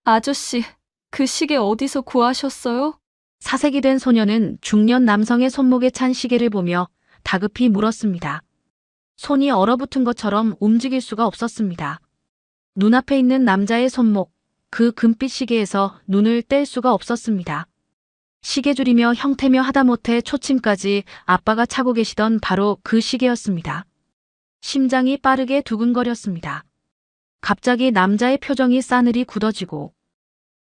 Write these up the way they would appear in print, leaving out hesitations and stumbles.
아저씨, 그 시계 어디서 구하셨어요? 사색이 된 소녀는 중년 남성의 손목에 찬 시계를 보며 다급히 물었습니다. 손이 얼어붙은 것처럼 움직일 수가 없었습니다. 눈앞에 있는 남자의 손목, 그 금빛 시계에서 눈을 뗄 수가 없었습니다. 시계줄이며 형태며 하다못해 초침까지 아빠가 차고 계시던 바로 그 시계였습니다. 심장이 빠르게 두근거렸습니다. 갑자기 남자의 표정이 싸늘히 굳어지고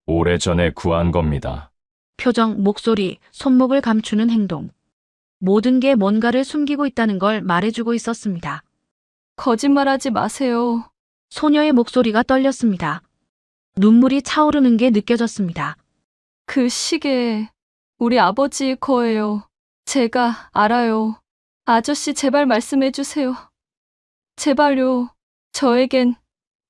오래전에 구한 겁니다. 표정, 목소리, 손목을 감추는 행동. 모든 게 뭔가를 숨기고 있다는 걸 말해주고 있었습니다. 거짓말하지 마세요. 소녀의 목소리가 떨렸습니다. 눈물이 차오르는 게 느껴졌습니다. 그 시계, 우리 아버지의 거예요. 제가 알아요. 아저씨, 제발 말씀해 주세요. 제발요. 저에겐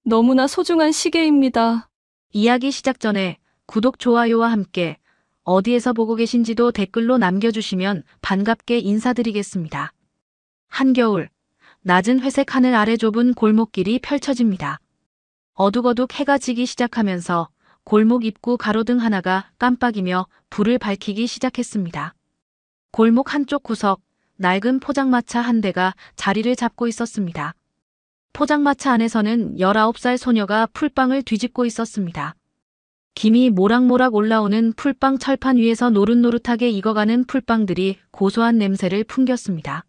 너무나 소중한 시계입니다. 이야기 시작 전에 구독, 좋아요와 함께 어디에서 보고 계신지도 댓글로 남겨주시면 반갑게 인사드리겠습니다. 한겨울, 낮은 회색 하늘 아래 좁은 골목길이 펼쳐집니다. 어둑어둑 해가 지기 시작하면서 골목 입구 가로등 하나가 깜빡이며 불을 밝히기 시작했습니다. 골목 한쪽 구석, 낡은 포장마차 한 대가 자리를 잡고 있었습니다. 포장마차 안에서는 19살 소녀가 풀빵을 뒤집고 있었습니다. 김이 모락모락 올라오는 풀빵 철판 위에서 노릇노릇하게 익어가는 풀빵들이 고소한 냄새를 풍겼습니다.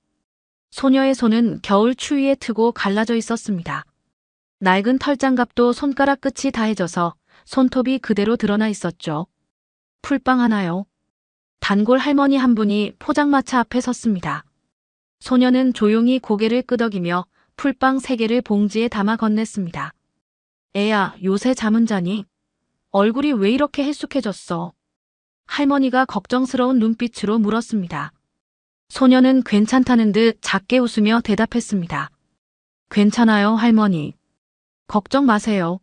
소녀의 손은 겨울 추위에 트고 갈라져 있었습니다. 낡은 털장갑도 손가락 끝이 다해져서 손톱이 그대로 드러나 있었죠. 풀빵 하나요? 단골 할머니 한 분이 포장마차 앞에 섰습니다. 소녀는 조용히 고개를 끄덕이며 풀빵 3개를 봉지에 담아 건넸습니다. 애야, 요새 잠은 자니? 얼굴이 왜 이렇게 헬쑥해졌어? 할머니가 걱정스러운 눈빛으로 물었습니다. 소녀는 괜찮다는 듯 작게 웃으며 대답했습니다. 괜찮아요, 할머니. 걱정 마세요.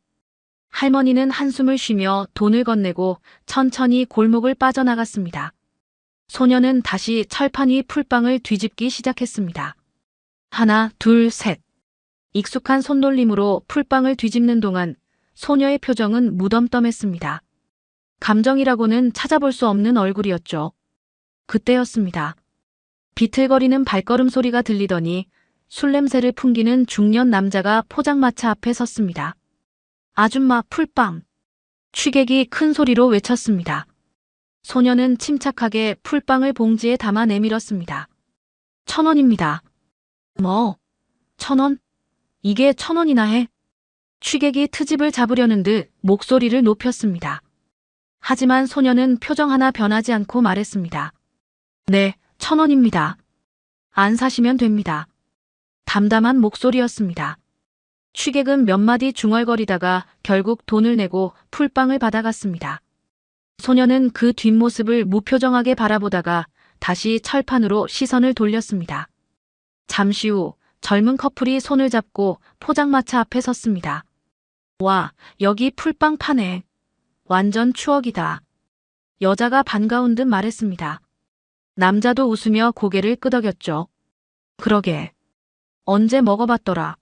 할머니는 한숨을 쉬며 돈을 건네고 천천히 골목을 빠져나갔습니다. 소녀는 다시 철판 위 풀빵을 뒤집기 시작했습니다. 하나, 둘, 셋. 익숙한 손놀림으로 풀빵을 뒤집는 동안 소녀의 표정은 무덤덤했습니다. 감정이라고는 찾아볼 수 없는 얼굴이었죠. 그때였습니다. 비틀거리는 발걸음 소리가 들리더니 술 냄새를 풍기는 중년 남자가 포장마차 앞에 섰습니다. 아줌마, 풀빵. 취객이 큰 소리로 외쳤습니다. 소녀는 침착하게 풀빵을 봉지에 담아 내밀었습니다. 1,000원입니다. 뭐? 1,000원? 이게 1,000원이나 해? 취객이 트집을 잡으려는 듯 목소리를 높였습니다. 하지만 소녀는 표정 하나 변하지 않고 말했습니다. 네, 1,000원입니다. 안 사시면 됩니다. 담담한 목소리였습니다. 취객은 몇 마디 중얼거리다가 결국 돈을 내고 풀빵을 받아갔습니다. 소녀는 그 뒷모습을 무표정하게 바라보다가 다시 철판으로 시선을 돌렸습니다. 잠시 후 젊은 커플이 손을 잡고 포장마차 앞에 섰습니다. 와, 여기 풀빵 파네. 완전 추억이다. 여자가 반가운 듯 말했습니다. 남자도 웃으며 고개를 끄덕였죠. 그러게. 언제 먹어봤더라.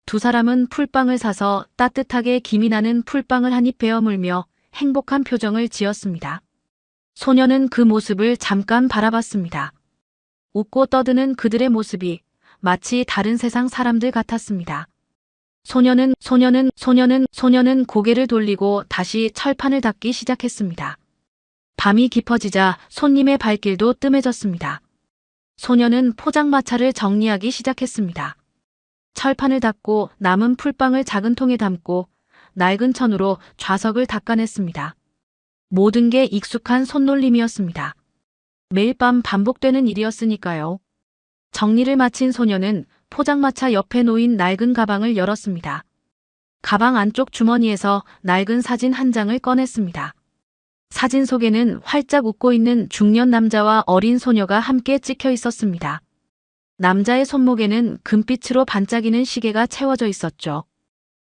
두 사람은 풀빵을 사서 따뜻하게 김이 나는 풀빵을 한 입 베어 물며 행복한 표정을 지었습니다. 소녀는 그 모습을 잠깐 바라봤습니다. 웃고 떠드는 그들의 모습이 마치 다른 세상 사람들 같았습니다. 소녀는 고개를 돌리고 다시 철판을 닦기 시작했습니다. 밤이 깊어지자 손님의 발길도 뜸해졌습니다. 소녀는 포장마차를 정리하기 시작했습니다. 철판을 닦고 남은 풀빵을 작은 통에 담고 낡은 천으로 좌석을 닦아냈습니다. 모든 게 익숙한 손놀림이었습니다. 매일 밤 반복되는 일이었으니까요. 정리를 마친 소녀는 포장마차 옆에 놓인 낡은 가방을 열었습니다. 가방 안쪽 주머니에서 낡은 사진 한 장을 꺼냈습니다. 사진 속에는 활짝 웃고 있는 중년 남자와 어린 소녀가 함께 찍혀 있었습니다. 남자의 손목에는 금빛으로 반짝이는 시계가 채워져 있었죠.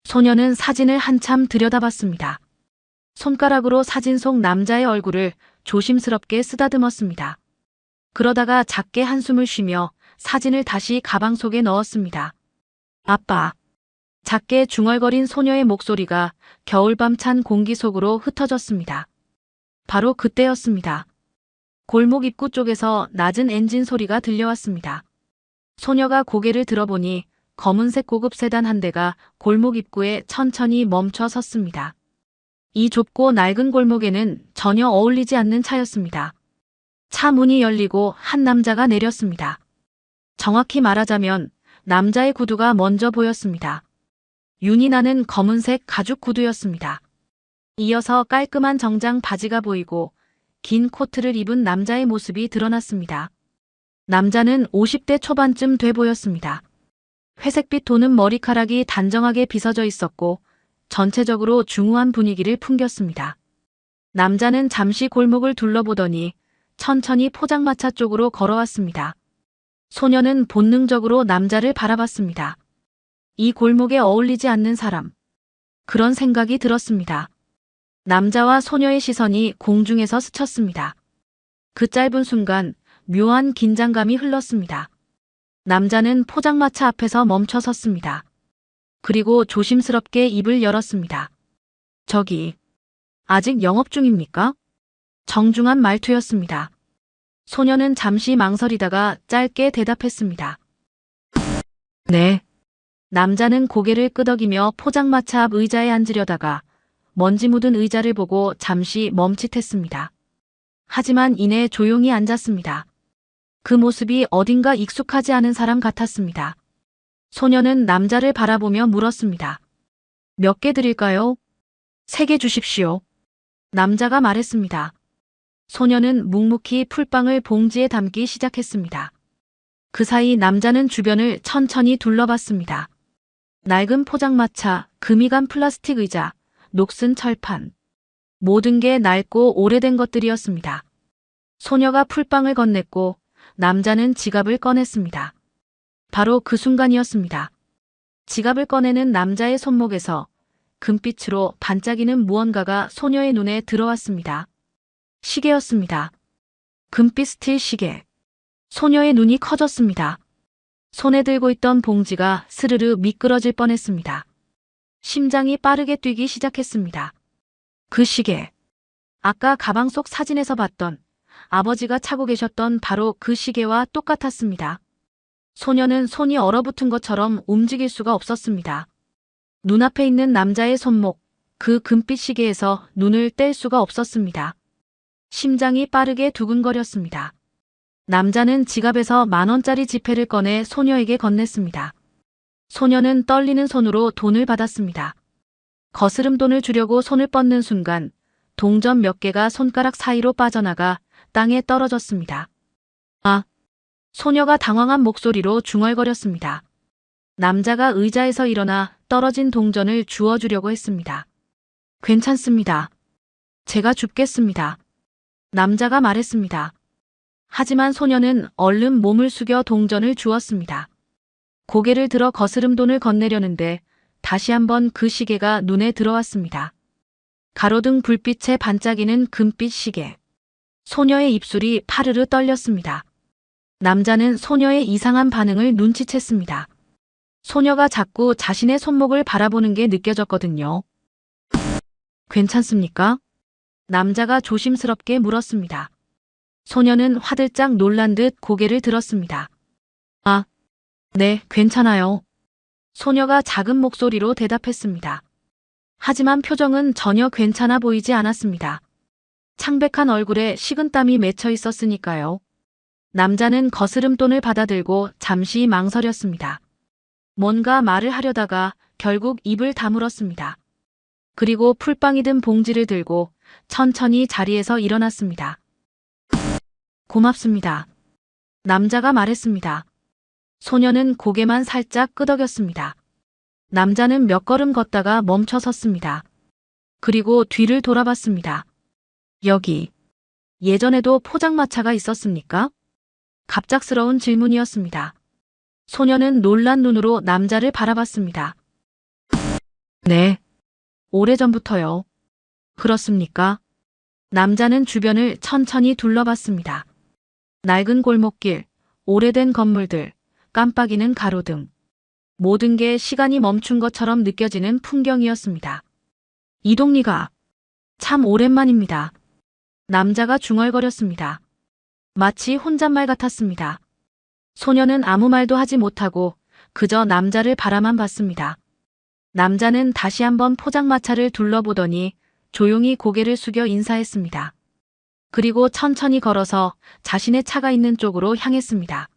소녀는 사진을 한참 들여다봤습니다. 손가락으로 사진 속 남자의 얼굴을 조심스럽게 쓰다듬었습니다. 그러다가 작게 한숨을 쉬며 사진을 다시 가방 속에 넣었습니다. 아빠. 작게 중얼거린 소녀의 목소리가 겨울밤 찬 공기 속으로 흩어졌습니다. 바로 그때였습니다. 골목 입구 쪽에서 낮은 엔진 소리가 들려왔습니다. 소녀가 고개를 들어보니 검은색 고급 세단 한 대가 골목 입구에 천천히 멈춰 섰습니다. 이 좁고 낡은 골목에는 전혀 어울리지 않는 차였습니다. 차 문이 열리고 한 남자가 내렸습니다. 정확히 말하자면 남자의 구두가 먼저 보였습니다. 윤이 나는 검은색 가죽 구두였습니다. 이어서 깔끔한 정장 바지가 보이고 긴 코트를 입은 남자의 모습이 드러났습니다. 남자는 50대 초반쯤 돼 보였습니다. 회색빛 도는 머리카락이 단정하게 빗어져 있었고 전체적으로 중후한 분위기를 풍겼습니다. 남자는 잠시 골목을 둘러보더니 천천히 포장마차 쪽으로 걸어왔습니다. 소녀는 본능적으로 남자를 바라봤습니다. 이 골목에 어울리지 않는 사람. 그런 생각이 들었습니다. 남자와 소녀의 시선이 공중에서 스쳤습니다. 그 짧은 순간 묘한 긴장감이 흘렀습니다. 남자는 포장마차 앞에서 멈춰 섰습니다. 그리고 조심스럽게 입을 열었습니다. 저기, 아직 영업 중입니까? 정중한 말투였습니다. 소녀는 잠시 망설이다가 짧게 대답했습니다. 네. 남자는 고개를 끄덕이며 포장마차 앞 의자에 앉으려다가 먼지 묻은 의자를 보고 잠시 멈칫했습니다. 하지만 이내 조용히 앉았습니다. 그 모습이 어딘가 익숙하지 않은 사람 같았습니다. 소녀는 남자를 바라보며 물었습니다. 몇 개 드릴까요? 3개 주십시오. 남자가 말했습니다. 소녀는 묵묵히 풀빵을 봉지에 담기 시작했습니다. 그 사이 남자는 주변을 천천히 둘러봤습니다. 낡은 포장마차, 금이 간 플라스틱 의자, 녹슨 철판. 모든 게 낡고 오래된 것들이었습니다. 소녀가 풀빵을 건넸고 남자는 지갑을 꺼냈습니다. 바로 그 순간이었습니다. 지갑을 꺼내는 남자의 손목에서 금빛으로 반짝이는 무언가가 소녀의 눈에 들어왔습니다. 시계였습니다. 금빛 스틸 시계. 소녀의 눈이 커졌습니다. 손에 들고 있던 봉지가 스르르 미끄러질 뻔했습니다. 심장이 빠르게 뛰기 시작했습니다. 그 시계. 아까 가방 속 사진에서 봤던 아버지가 차고 계셨던 바로 그 시계와 똑같았습니다. 소녀는 손이 얼어붙은 것처럼 움직일 수가 없었습니다. 눈앞에 있는 남자의 손목, 그 금빛 시계에서 눈을 뗄 수가 없었습니다. 심장이 빠르게 두근거렸습니다. 남자는 지갑에서 10,000원짜리 지폐를 꺼내 소녀에게 건넸습니다. 소녀는 떨리는 손으로 돈을 받았습니다. 거스름 돈을 주려고 손을 뻗는 순간 동전 몇 개가 손가락 사이로 빠져나가 땅에 떨어졌습니다. 아! 소녀가 당황한 목소리로 중얼거렸습니다. 남자가 의자에서 일어나 떨어진 동전을 주워주려고 했습니다. 괜찮습니다. 제가 줍겠습니다. 남자가 말했습니다. 하지만 소녀는 얼른 몸을 숙여 동전을 주었습니다. 고개를 들어 거스름 돈을 건네려는데 다시 한번 그 시계가 눈에 들어왔습니다. 가로등 불빛에 반짝이는 금빛 시계. 소녀의 입술이 파르르 떨렸습니다. 남자는 소녀의 이상한 반응을 눈치챘습니다. 소녀가 자꾸 자신의 손목을 바라보는 게 느껴졌거든요. 괜찮습니까? 남자가 조심스럽게 물었습니다. 소녀는 화들짝 놀란 듯 고개를 들었습니다. 아, 네, 괜찮아요. 소녀가 작은 목소리로 대답했습니다. 하지만 표정은 전혀 괜찮아 보이지 않았습니다. 창백한 얼굴에 식은땀이 맺혀 있었으니까요. 남자는 거스름돈을 받아들고 잠시 망설였습니다. 뭔가 말을 하려다가 결국 입을 다물었습니다. 그리고 풀빵이 든 봉지를 들고 천천히 자리에서 일어났습니다. 고맙습니다. 남자가 말했습니다. 소녀는 고개만 살짝 끄덕였습니다. 남자는 몇 걸음 걷다가 멈춰 섰습니다. 그리고 뒤를 돌아봤습니다. 여기, 예전에도 포장마차가 있었습니까? 갑작스러운 질문이었습니다. 소녀는 놀란 눈으로 남자를 바라봤습니다. 네, 오래전부터요. 그렇습니까? 남자는 주변을 천천히 둘러봤습니다. 낡은 골목길, 오래된 건물들, 깜빡이는 가로등. 모든 게 시간이 멈춘 것처럼 느껴지는 풍경이었습니다. 이동리가 참 오랜만입니다. 남자가 중얼거렸습니다. 마치 혼잣말 같았습니다. 소녀는 아무 말도 하지 못하고 그저 남자를 바라만 봤습니다. 남자는 다시 한번 포장마차를 둘러보더니 조용히 고개를 숙여 인사했습니다. 그리고 천천히 걸어서 자신의 차가 있는 쪽으로 향했습니다.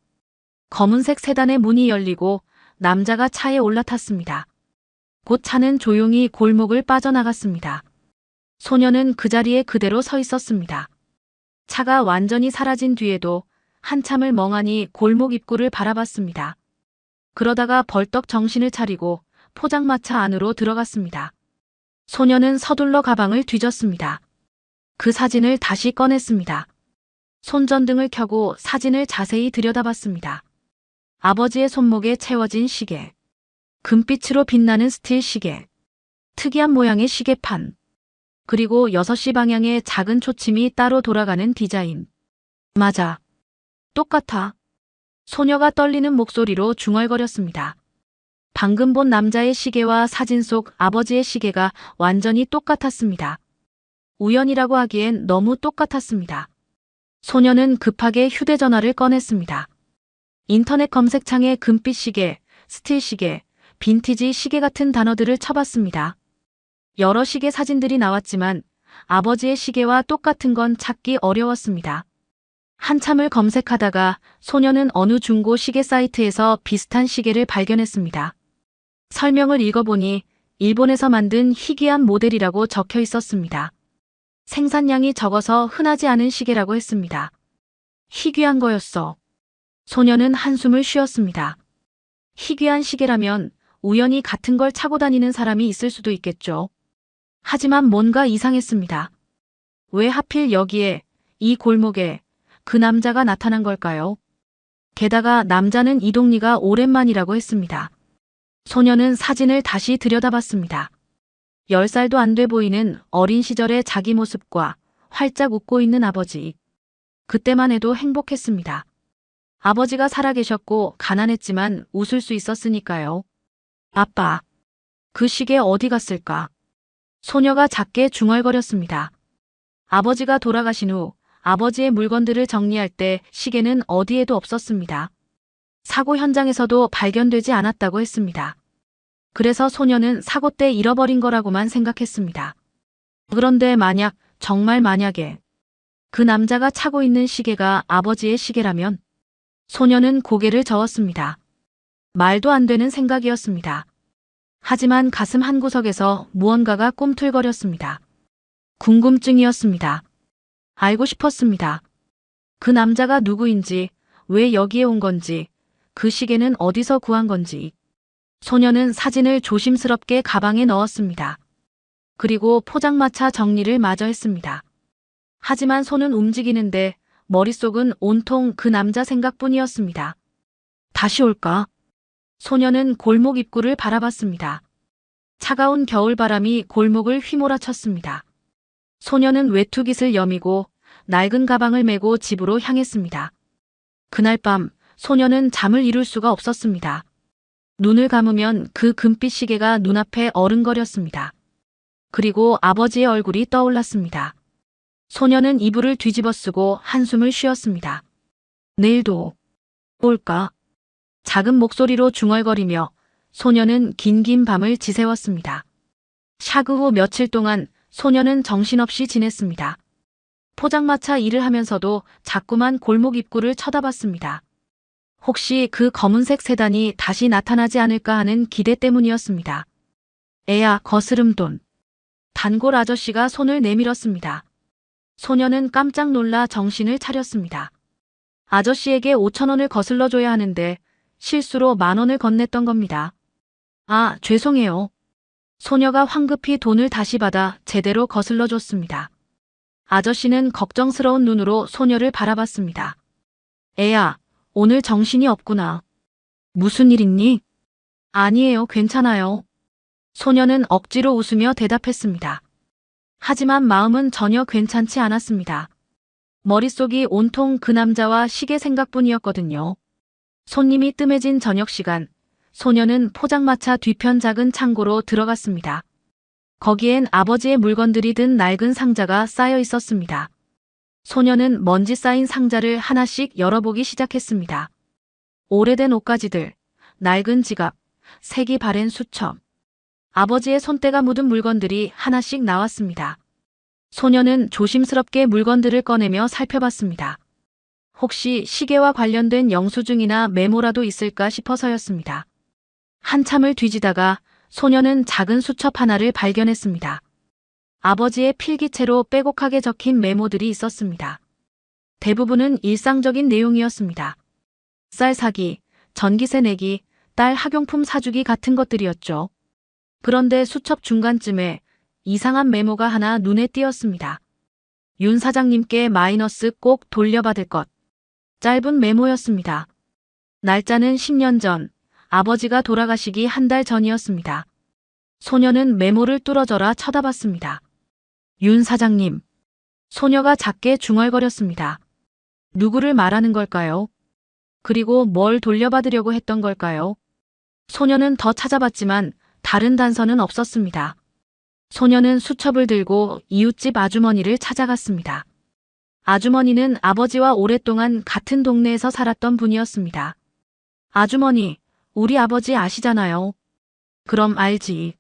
검은색 세단의 문이 열리고 남자가 차에 올라탔습니다. 곧 차는 조용히 골목을 빠져나갔습니다. 소녀는 그 자리에 그대로 서 있었습니다. 차가 완전히 사라진 뒤에도 한참을 멍하니 골목 입구를 바라봤습니다. 그러다가 벌떡 정신을 차리고 포장마차 안으로 들어갔습니다. 소녀는 서둘러 가방을 뒤졌습니다. 그 사진을 다시 꺼냈습니다. 손전등을 켜고 사진을 자세히 들여다봤습니다. 아버지의 손목에 채워진 시계, 금빛으로 빛나는 스틸 시계, 특이한 모양의 시계판, 그리고 6시 방향의 작은 초침이 따로 돌아가는 디자인. 맞아. 똑같아. 소녀가 떨리는 목소리로 중얼거렸습니다. 방금 본 남자의 시계와 사진 속 아버지의 시계가 완전히 똑같았습니다. 우연이라고 하기엔 너무 똑같았습니다. 소녀는 급하게 휴대전화를 꺼냈습니다. 인터넷 검색창에 금빛 시계, 스틸 시계, 빈티지 시계 같은 단어들을 쳐봤습니다. 여러 시계 사진들이 나왔지만 아버지의 시계와 똑같은 건 찾기 어려웠습니다. 한참을 검색하다가 소녀는 어느 중고 시계 사이트에서 비슷한 시계를 발견했습니다. 설명을 읽어보니 일본에서 만든 희귀한 모델이라고 적혀 있었습니다. 생산량이 적어서 흔하지 않은 시계라고 했습니다. 희귀한 거였어. 소녀는 한숨을 쉬었습니다. 희귀한 시계라면 우연히 같은 걸 차고 다니는 사람이 있을 수도 있겠죠. 하지만 뭔가 이상했습니다. 왜 하필 여기에, 이 골목에 그 남자가 나타난 걸까요? 게다가 남자는 이동리가 오랜만이라고 했습니다. 소녀는 사진을 다시 들여다봤습니다. 10살도 안 돼 보이는 어린 시절의 자기 모습과 활짝 웃고 있는 아버지. 그때만 해도 행복했습니다. 아버지가 살아계셨고 가난했지만 웃을 수 있었으니까요. 아빠, 그 시계 어디 갔을까? 소녀가 작게 중얼거렸습니다. 아버지가 돌아가신 후 아버지의 물건들을 정리할 때 시계는 어디에도 없었습니다. 사고 현장에서도 발견되지 않았다고 했습니다. 그래서 소녀는 사고 때 잃어버린 거라고만 생각했습니다. 그런데 정말 만약에 그 남자가 차고 있는 시계가 아버지의 시계라면 소녀는 고개를 저었습니다. 말도 안 되는 생각이었습니다. 하지만 가슴 한구석에서 무언가가 꿈틀거렸습니다. 궁금증이었습니다. 알고 싶었습니다. 그 남자가 누구인지, 왜 여기에 온 건지, 그 시계는 어디서 구한 건지. 소녀는 사진을 조심스럽게 가방에 넣었습니다. 그리고 포장마차 정리를 마저 했습니다. 하지만 손은 움직이는데 머릿속은 온통 그 남자 생각뿐이었습니다. 다시 올까? 소녀는 골목 입구를 바라봤습니다. 차가운 겨울바람이 골목을 휘몰아쳤습니다. 소녀는 외투깃을 여미고 낡은 가방을 메고 집으로 향했습니다. 그날 밤 소녀는 잠을 이룰 수가 없었습니다. 눈을 감으면 그 금빛 시계가 눈앞에 어른거렸습니다. 그리고 아버지의 얼굴이 떠올랐습니다. 소녀는 이불을 뒤집어 쓰고 한숨을 쉬었습니다. 내일도 올까? 작은 목소리로 중얼거리며 소녀는 긴긴 밤을 지새웠습니다. 샤그 후 며칠 동안 소녀는 정신없이 지냈습니다. 포장마차 일을 하면서도 자꾸만 골목 입구를 쳐다봤습니다. 혹시 그 검은색 세단이 다시 나타나지 않을까 하는 기대 때문이었습니다. 애야, 거스름돈. 단골 아저씨가 손을 내밀었습니다. 소녀는 깜짝 놀라 정신을 차렸습니다. 아저씨에게 5,000원을 거슬러줘야 하는데 실수로 10,000원을 건넸던 겁니다. 아, 죄송해요. 소녀가 황급히 돈을 다시 받아 제대로 거슬러줬습니다. 아저씨는 걱정스러운 눈으로 소녀를 바라봤습니다. 애야, 오늘 정신이 없구나. 무슨 일 있니? 아니에요, 괜찮아요. 소녀는 억지로 웃으며 대답했습니다. 하지만 마음은 전혀 괜찮지 않았습니다. 머릿속이 온통 그 남자와 시계 생각뿐이었거든요. 손님이 뜸해진 저녁 시간, 소녀는 포장마차 뒤편 작은 창고로 들어갔습니다. 거기엔 아버지의 물건들이 든 낡은 상자가 쌓여 있었습니다. 소녀는 먼지 쌓인 상자를 하나씩 열어보기 시작했습니다. 오래된 옷가지들, 낡은 지갑, 색이 바랜 수첩. 아버지의 손때가 묻은 물건들이 하나씩 나왔습니다. 소녀는 조심스럽게 물건들을 꺼내며 살펴봤습니다. 혹시 시계와 관련된 영수증이나 메모라도 있을까 싶어서였습니다. 한참을 뒤지다가 소녀는 작은 수첩 하나를 발견했습니다. 아버지의 필기체로 빼곡하게 적힌 메모들이 있었습니다. 대부분은 일상적인 내용이었습니다. 쌀 사기, 전기세 내기, 딸 학용품 사주기 같은 것들이었죠. 그런데 수첩 중간쯤에 이상한 메모가 하나 눈에 띄었습니다. 윤 사장님께 마이너스 꼭 돌려받을 것. 짧은 메모였습니다. 날짜는 10년 전, 아버지가 돌아가시기 한 달 전이었습니다. 소녀는 메모를 뚫어져라 쳐다봤습니다. 윤 사장님. 소녀가 작게 중얼거렸습니다. 누구를 말하는 걸까요? 그리고 뭘 돌려받으려고 했던 걸까요? 소녀는 더 찾아봤지만 다른 단서는 없었습니다. 소녀는 수첩을 들고 이웃집 아주머니를 찾아갔습니다. 아주머니는 아버지와 오랫동안 같은 동네에서 살았던 분이었습니다. 아주머니, 우리 아버지 아시잖아요. 그럼 알지.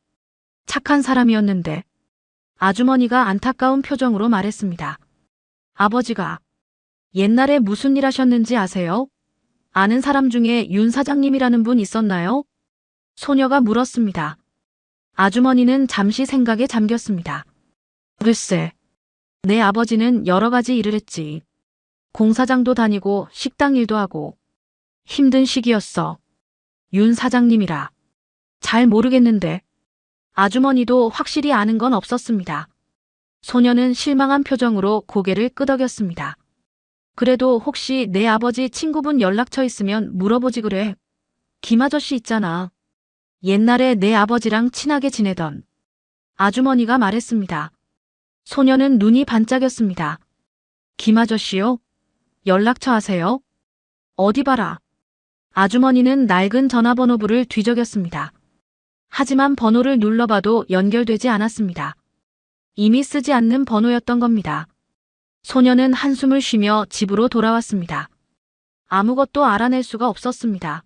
착한 사람이었는데. 아주머니가 안타까운 표정으로 말했습니다. 아버지가 옛날에 무슨 일 하셨는지 아세요? 아는 사람 중에 윤 사장님이라는 분 있었나요? 소녀가 물었습니다. 아주머니는 잠시 생각에 잠겼습니다. 글쎄, 내 아버지는 여러 가지 일을 했지. 공사장도 다니고 식당 일도 하고. 힘든 시기였어. 윤 사장님이라. 잘 모르겠는데. 아주머니도 확실히 아는 건 없었습니다. 소녀는 실망한 표정으로 고개를 끄덕였습니다. 그래도 혹시 내 아버지 친구분 연락처 있으면 물어보지 그래. 김 아저씨 있잖아. 옛날에 내 아버지랑 친하게 지내던. 아주머니가 말했습니다. 소녀는 눈이 반짝였습니다. 김 아저씨요? 연락처 아세요? 어디 봐라. 아주머니는 낡은 전화번호부를 뒤적였습니다. 하지만 번호를 눌러봐도 연결되지 않았습니다. 이미 쓰지 않는 번호였던 겁니다. 소녀는 한숨을 쉬며 집으로 돌아왔습니다. 아무것도 알아낼 수가 없었습니다.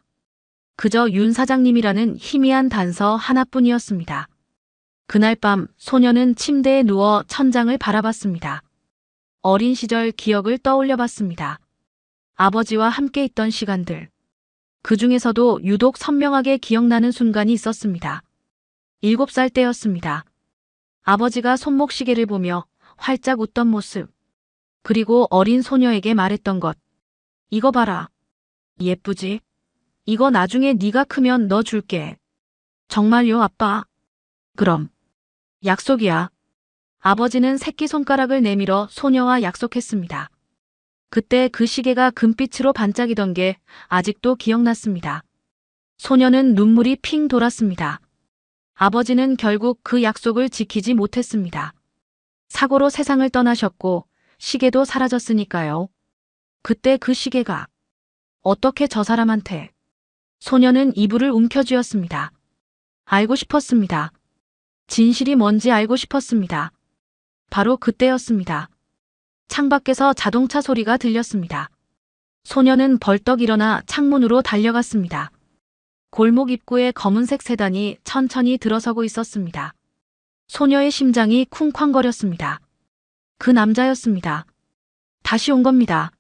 그저 윤 사장님이라는 희미한 단서 하나뿐이었습니다. 그날 밤 소녀는 침대에 누워 천장을 바라봤습니다. 어린 시절 기억을 떠올려 봤습니다. 아버지와 함께 있던 시간들. 그 중에서도 유독 선명하게 기억나는 순간이 있었습니다. 7살 때였습니다. 아버지가 손목시계를 보며 활짝 웃던 모습. 그리고 어린 소녀에게 말했던 것. 이거 봐라. 예쁘지? 이거 나중에 네가 크면 너 줄게. 정말요, 아빠? 그럼. 약속이야. 아버지는 새끼손가락을 내밀어 소녀와 약속했습니다. 그때 그 시계가 금빛으로 반짝이던 게 아직도 기억났습니다. 소녀는 눈물이 핑 돌았습니다. 아버지는 결국 그 약속을 지키지 못했습니다. 사고로 세상을 떠나셨고 시계도 사라졌으니까요. 그때 그 시계가 어떻게 저 사람한테. 소녀는 이불을 움켜쥐었습니다. 알고 싶었습니다. 진실이 뭔지 알고 싶었습니다. 바로 그때였습니다. 창밖에서 자동차 소리가 들렸습니다. 소녀는 벌떡 일어나 창문으로 달려갔습니다. 골목 입구에 검은색 세단이 천천히 들어서고 있었습니다. 소녀의 심장이 쿵쾅거렸습니다. 그 남자였습니다. 다시 온 겁니다.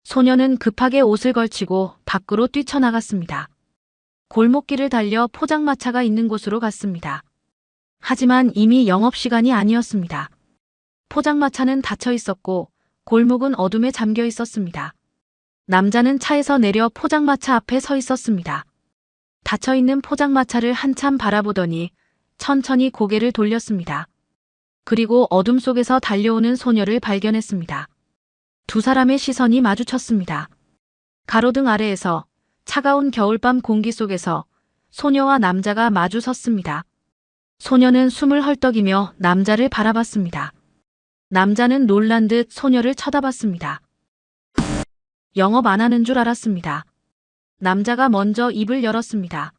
소녀는 급하게 옷을 걸치고 밖으로 뛰쳐나갔습니다. 골목길을 달려 포장마차가 있는 곳으로 갔습니다. 하지만 이미 영업시간이 아니었습니다. 포장마차는 닫혀 있었고 골목은 어둠에 잠겨 있었습니다. 남자는 차에서 내려 포장마차 앞에 서 있었습니다. 닫혀있는 포장마차를 한참 바라보더니 천천히 고개를 돌렸습니다. 그리고 어둠 속에서 달려오는 소녀를 발견했습니다. 두 사람의 시선이 마주쳤습니다. 가로등 아래에서 차가운 겨울밤 공기 속에서 소녀와 남자가 마주 섰습니다. 소녀는 숨을 헐떡이며 남자를 바라봤습니다. 남자는 놀란 듯 소녀를 쳐다봤습니다. 영업 안 하는 줄 알았습니다. 남자가 먼저 입을 열었습니다.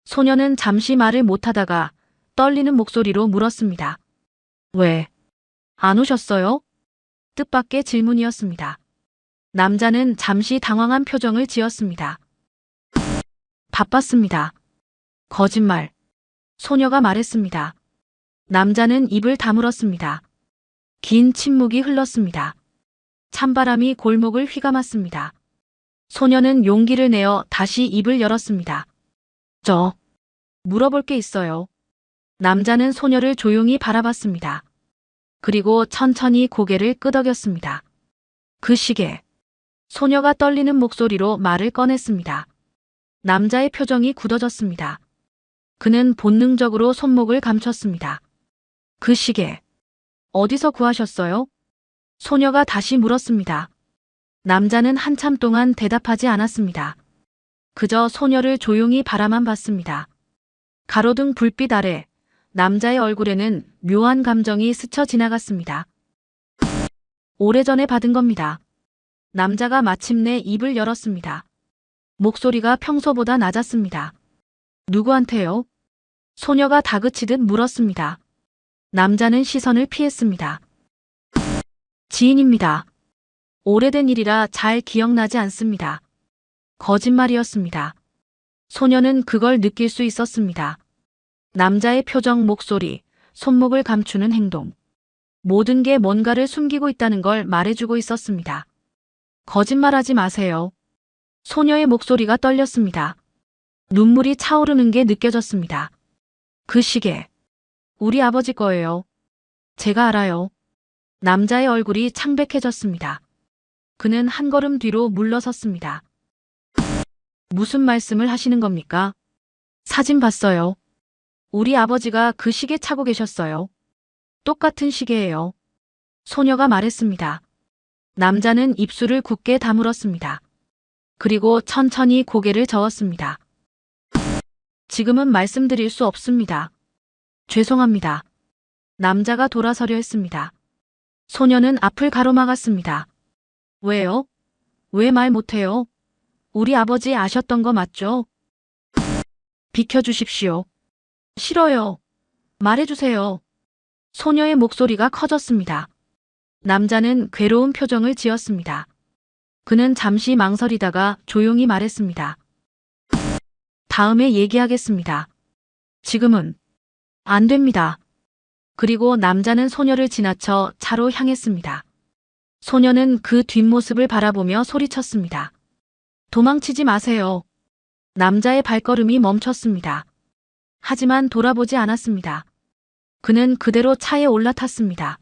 소녀는 잠시 말을 못하다가 떨리는 목소리로 물었습니다. 왜? 안 오셨어요? 뜻밖의 질문이었습니다. 남자는 잠시 당황한 표정을 지었습니다. 바빴습니다. 거짓말. 소녀가 말했습니다. 남자는 입을 다물었습니다. 긴 침묵이 흘렀습니다. 찬바람이 골목을 휘감았습니다. 소녀는 용기를 내어 다시 입을 열었습니다. 물어볼 게 있어요. 남자는 소녀를 조용히 바라봤습니다. 그리고 천천히 고개를 끄덕였습니다. 그 시계. 소녀가 떨리는 목소리로 말을 꺼냈습니다. 남자의 표정이 굳어졌습니다. 그는 본능적으로 손목을 감췄습니다. 그 시계. 어디서 구하셨어요? 소녀가 다시 물었습니다. 남자는 한참 동안 대답하지 않았습니다. 그저 소녀를 조용히 바라만 봤습니다. 가로등 불빛 아래 남자의 얼굴에는 묘한 감정이 스쳐 지나갔습니다. 오래전에 받은 겁니다. 남자가 마침내 입을 열었습니다. 목소리가 평소보다 낮았습니다. 누구한테요? 소녀가 다그치듯 물었습니다. 남자는 시선을 피했습니다. 지인입니다. 오래된 일이라 잘 기억나지 않습니다. 거짓말이었습니다. 소녀는 그걸 느낄 수 있었습니다. 남자의 표정, 목소리, 손목을 감추는 행동. 모든 게 뭔가를 숨기고 있다는 걸 말해주고 있었습니다. 거짓말하지 마세요. 소녀의 목소리가 떨렸습니다. 눈물이 차오르는 게 느껴졌습니다. 그 시계. 우리 아버지 거예요. 제가 알아요. 남자의 얼굴이 창백해졌습니다. 그는 한 걸음 뒤로 물러섰습니다. 무슨 말씀을 하시는 겁니까? 사진 봤어요. 우리 아버지가 그 시계 차고 계셨어요. 똑같은 시계예요. 소녀가 말했습니다. 남자는 입술을 굳게 다물었습니다. 그리고 천천히 고개를 저었습니다. 지금은 말씀드릴 수 없습니다. 죄송합니다. 남자가 돌아서려 했습니다. 소녀는 앞을 가로막았습니다. 왜요? 왜 말 못해요? 우리 아버지 아셨던 거 맞죠? 비켜주십시오. 싫어요. 말해주세요. 소녀의 목소리가 커졌습니다. 남자는 괴로운 표정을 지었습니다. 그는 잠시 망설이다가 조용히 말했습니다. 다음에 얘기하겠습니다. 지금은 안 됩니다. 그리고 남자는 소녀를 지나쳐 차로 향했습니다. 소녀는 그 뒷모습을 바라보며 소리쳤습니다. 도망치지 마세요. 남자의 발걸음이 멈췄습니다. 하지만 돌아보지 않았습니다. 그는 그대로 차에 올라탔습니다.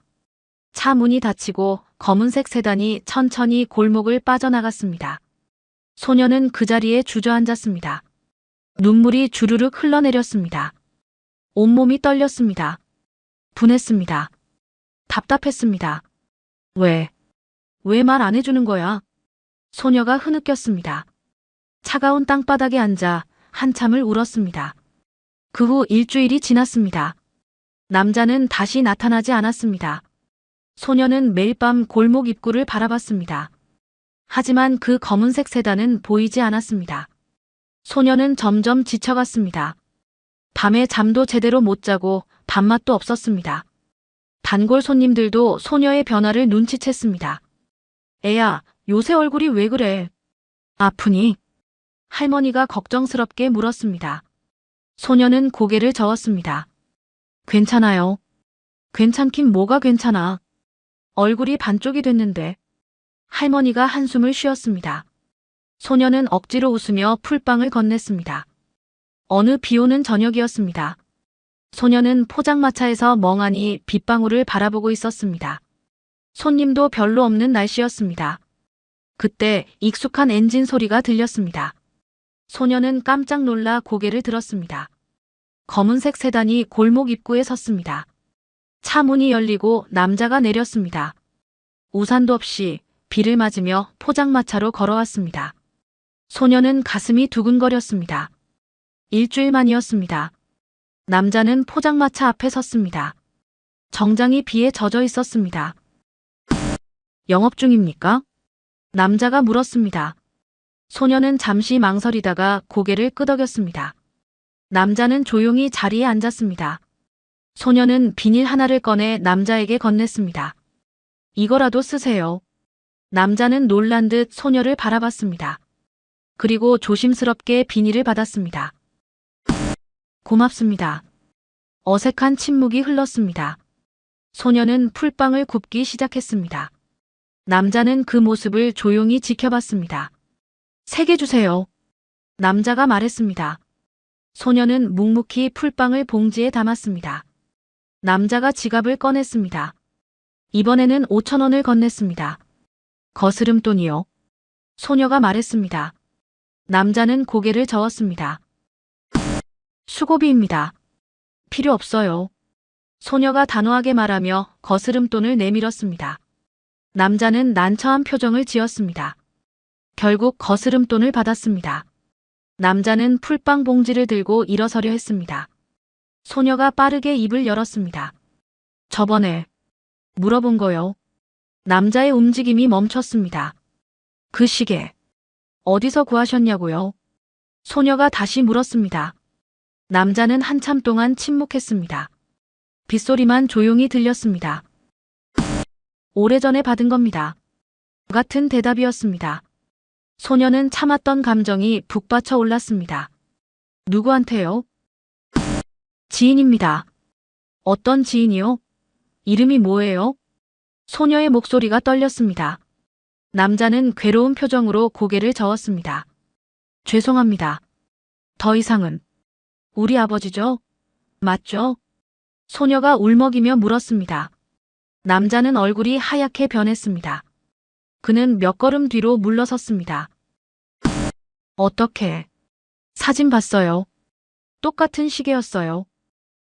차 문이 닫히고 검은색 세단이 천천히 골목을 빠져나갔습니다. 소녀는 그 자리에 주저앉았습니다. 눈물이 주르륵 흘러내렸습니다. 온몸이 떨렸습니다. 분했습니다. 답답했습니다. 왜 말 안 해주는 거야? 소녀가 흐느꼈습니다. 차가운 땅바닥에 앉아 한참을 울었습니다. 그 후 일주일이 지났습니다. 남자는 다시 나타나지 않았습니다. 소녀는 매일 밤 골목 입구를 바라봤습니다. 하지만 그 검은색 세단은 보이지 않았습니다. 소녀는 점점 지쳐갔습니다. 밤에 잠도 제대로 못 자고 밥맛도 없었습니다. 단골 손님들도 소녀의 변화를 눈치챘습니다. 애야, 요새 얼굴이 왜 그래? 아프니? 할머니가 걱정스럽게 물었습니다. 소녀는 고개를 저었습니다. 괜찮아요. 괜찮긴 뭐가 괜찮아. 얼굴이 반쪽이 됐는데. 할머니가 한숨을 쉬었습니다. 소녀는 억지로 웃으며 풀빵을 건넸습니다. 어느 비오는 저녁이었습니다. 소녀는 포장마차에서 멍하니 빗방울을 바라보고 있었습니다. 손님도 별로 없는 날씨였습니다. 그때 익숙한 엔진 소리가 들렸습니다. 소녀는 깜짝 놀라 고개를 들었습니다. 검은색 세단이 골목 입구에 섰습니다. 차 문이 열리고 남자가 내렸습니다. 우산도 없이 비를 맞으며 포장마차로 걸어왔습니다. 소녀는 가슴이 두근거렸습니다. 일주일 만이었습니다. 남자는 포장마차 앞에 섰습니다. 정장이 비에 젖어 있었습니다. 영업 중입니까? 남자가 물었습니다. 소녀는 잠시 망설이다가 고개를 끄덕였습니다. 남자는 조용히 자리에 앉았습니다. 소녀는 비닐 하나를 꺼내 남자에게 건넸습니다. 이거라도 쓰세요. 남자는 놀란 듯 소녀를 바라봤습니다. 그리고 조심스럽게 비닐을 받았습니다. 고맙습니다. 어색한 침묵이 흘렀습니다. 소녀는 풀빵을 굽기 시작했습니다. 남자는 그 모습을 조용히 지켜봤습니다. 3개 주세요. 남자가 말했습니다. 소녀는 묵묵히 풀빵을 봉지에 담았습니다. 남자가 지갑을 꺼냈습니다. 이번에는 5,000원을 건넸습니다. 거스름돈이요. 소녀가 말했습니다. 남자는 고개를 저었습니다. 수고비입니다. 필요 없어요. 소녀가 단호하게 말하며 거스름돈을 내밀었습니다. 남자는 난처한 표정을 지었습니다. 결국 거스름돈을 받았습니다. 남자는 풀빵 봉지를 들고 일어서려 했습니다. 소녀가 빠르게 입을 열었습니다. 저번에 물어본 거요. 남자의 움직임이 멈췄습니다. 그 시계 어디서 구하셨냐고요? 소녀가 다시 물었습니다. 남자는 한참 동안 침묵했습니다. 빗소리만 조용히 들렸습니다. 오래전에 받은 겁니다. 같은 대답이었습니다. 소녀는 참았던 감정이 북받쳐 올랐습니다. 누구한테요? 지인입니다. 어떤 지인이요? 이름이 뭐예요? 소녀의 목소리가 떨렸습니다. 남자는 괴로운 표정으로 고개를 저었습니다. 죄송합니다. 더 이상은. 우리 아버지죠? 맞죠? 소녀가 울먹이며 물었습니다. 남자는 얼굴이 하얗게 변했습니다. 그는 몇 걸음 뒤로 물러섰습니다. 어떻게? 사진 봤어요. 똑같은 시계였어요.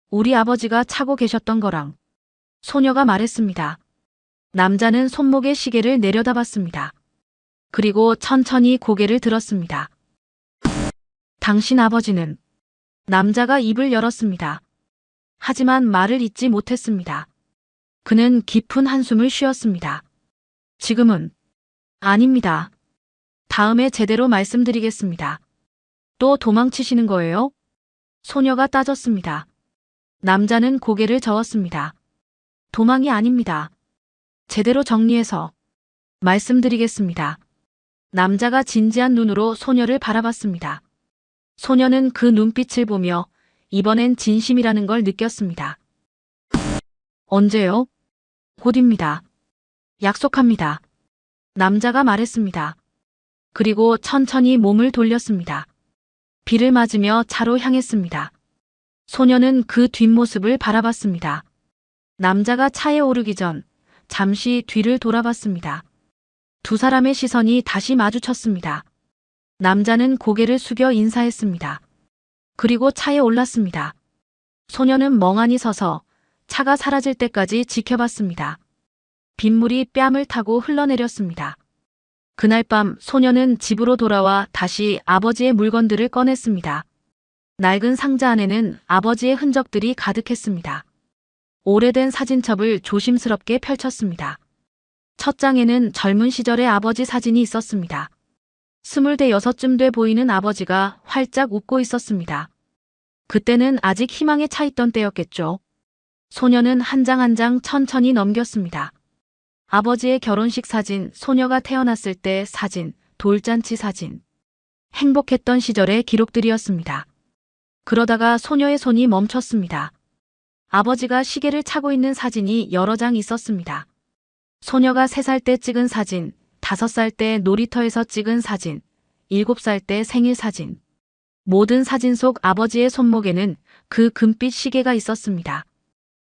우리 아버지가 차고 계셨던 거랑. 소녀가 말했습니다. 남자는 손목의 시계를 내려다봤습니다. 그리고 천천히 고개를 들었습니다. 당신 아버지는? 남자가 입을 열었습니다. 하지만 말을 잇지 못했습니다. 그는 깊은 한숨을 쉬었습니다. 지금은? 아닙니다. 다음에 제대로 말씀드리겠습니다. 또 도망치시는 거예요? 소녀가 따졌습니다. 남자는 고개를 저었습니다. 도망이 아닙니다. 제대로 정리해서 말씀드리겠습니다. 남자가 진지한 눈으로 소녀를 바라봤습니다. 소녀는 그 눈빛을 보며 이번엔 진심이라는 걸 느꼈습니다. 언제요? 곧입니다. 약속합니다. 남자가 말했습니다. 그리고 천천히 몸을 돌렸습니다. 비를 맞으며 차로 향했습니다. 소녀는 그 뒷모습을 바라봤습니다. 남자가 차에 오르기 전 잠시 뒤를 돌아봤습니다. 두 사람의 시선이 다시 마주쳤습니다. 남자는 고개를 숙여 인사했습니다. 그리고 차에 올랐습니다. 소녀는 멍하니 서서 차가 사라질 때까지 지켜봤습니다. 빗물이 뺨을 타고 흘러내렸습니다. 그날 밤 소녀는 집으로 돌아와 다시 아버지의 물건들을 꺼냈습니다. 낡은 상자 안에는 아버지의 흔적들이 가득했습니다. 오래된 사진첩을 조심스럽게 펼쳤습니다. 첫 장에는 젊은 시절의 아버지 사진이 있었습니다. 26쯤 돼 보이는 아버지가 활짝 웃고 있었습니다. 그때는 아직 희망에 차 있던 때였겠죠. 소녀는 한 장 한 장 천천히 넘겼습니다. 아버지의 결혼식 사진, 소녀가 태어났을 때 사진, 돌잔치 사진. 행복했던 시절의 기록들이었습니다. 그러다가 소녀의 손이 멈췄습니다. 아버지가 시계를 차고 있는 사진이 여러 장 있었습니다. 소녀가 3살 때 찍은 사진, 5살 때 놀이터에서 찍은 사진, 7살 때 생일 사진. 모든 사진 속 아버지의 손목에는 그 금빛 시계가 있었습니다.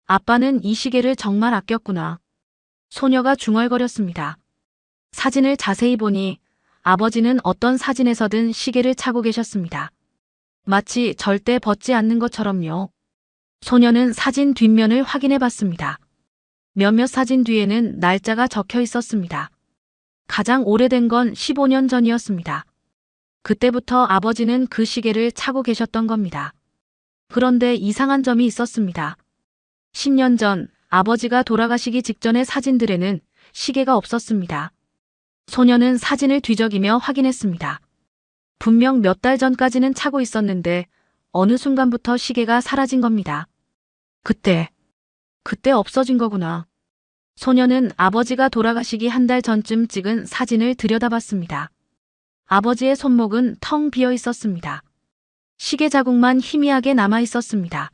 아빠는 이 시계를 정말 아꼈구나. 소녀가 중얼거렸습니다. 사진을 자세히 보니 아버지는 어떤 사진에서든 시계를 차고 계셨습니다. 마치 절대 벗지 않는 것처럼요. 소녀는 사진 뒷면을 확인해 봤습니다. 몇몇 사진 뒤에는 날짜가 적혀 있었습니다. 가장 오래된 건 15년 전이었습니다. 그때부터 아버지는 그 시계를 차고 계셨던 겁니다. 그런데 이상한 점이 있었습니다. 10년 전 아버지가 돌아가시기 직전의 사진들에는 시계가 없었습니다. 소녀는 사진을 뒤적이며 확인했습니다. 분명 몇 달 전까지는 차고 있었는데 어느 순간부터 시계가 사라진 겁니다. 그때 없어진 거구나. 소녀는 아버지가 돌아가시기 한 달 전쯤 찍은 사진을 들여다봤습니다. 아버지의 손목은 텅 비어 있었습니다. 시계 자국만 희미하게 남아 있었습니다.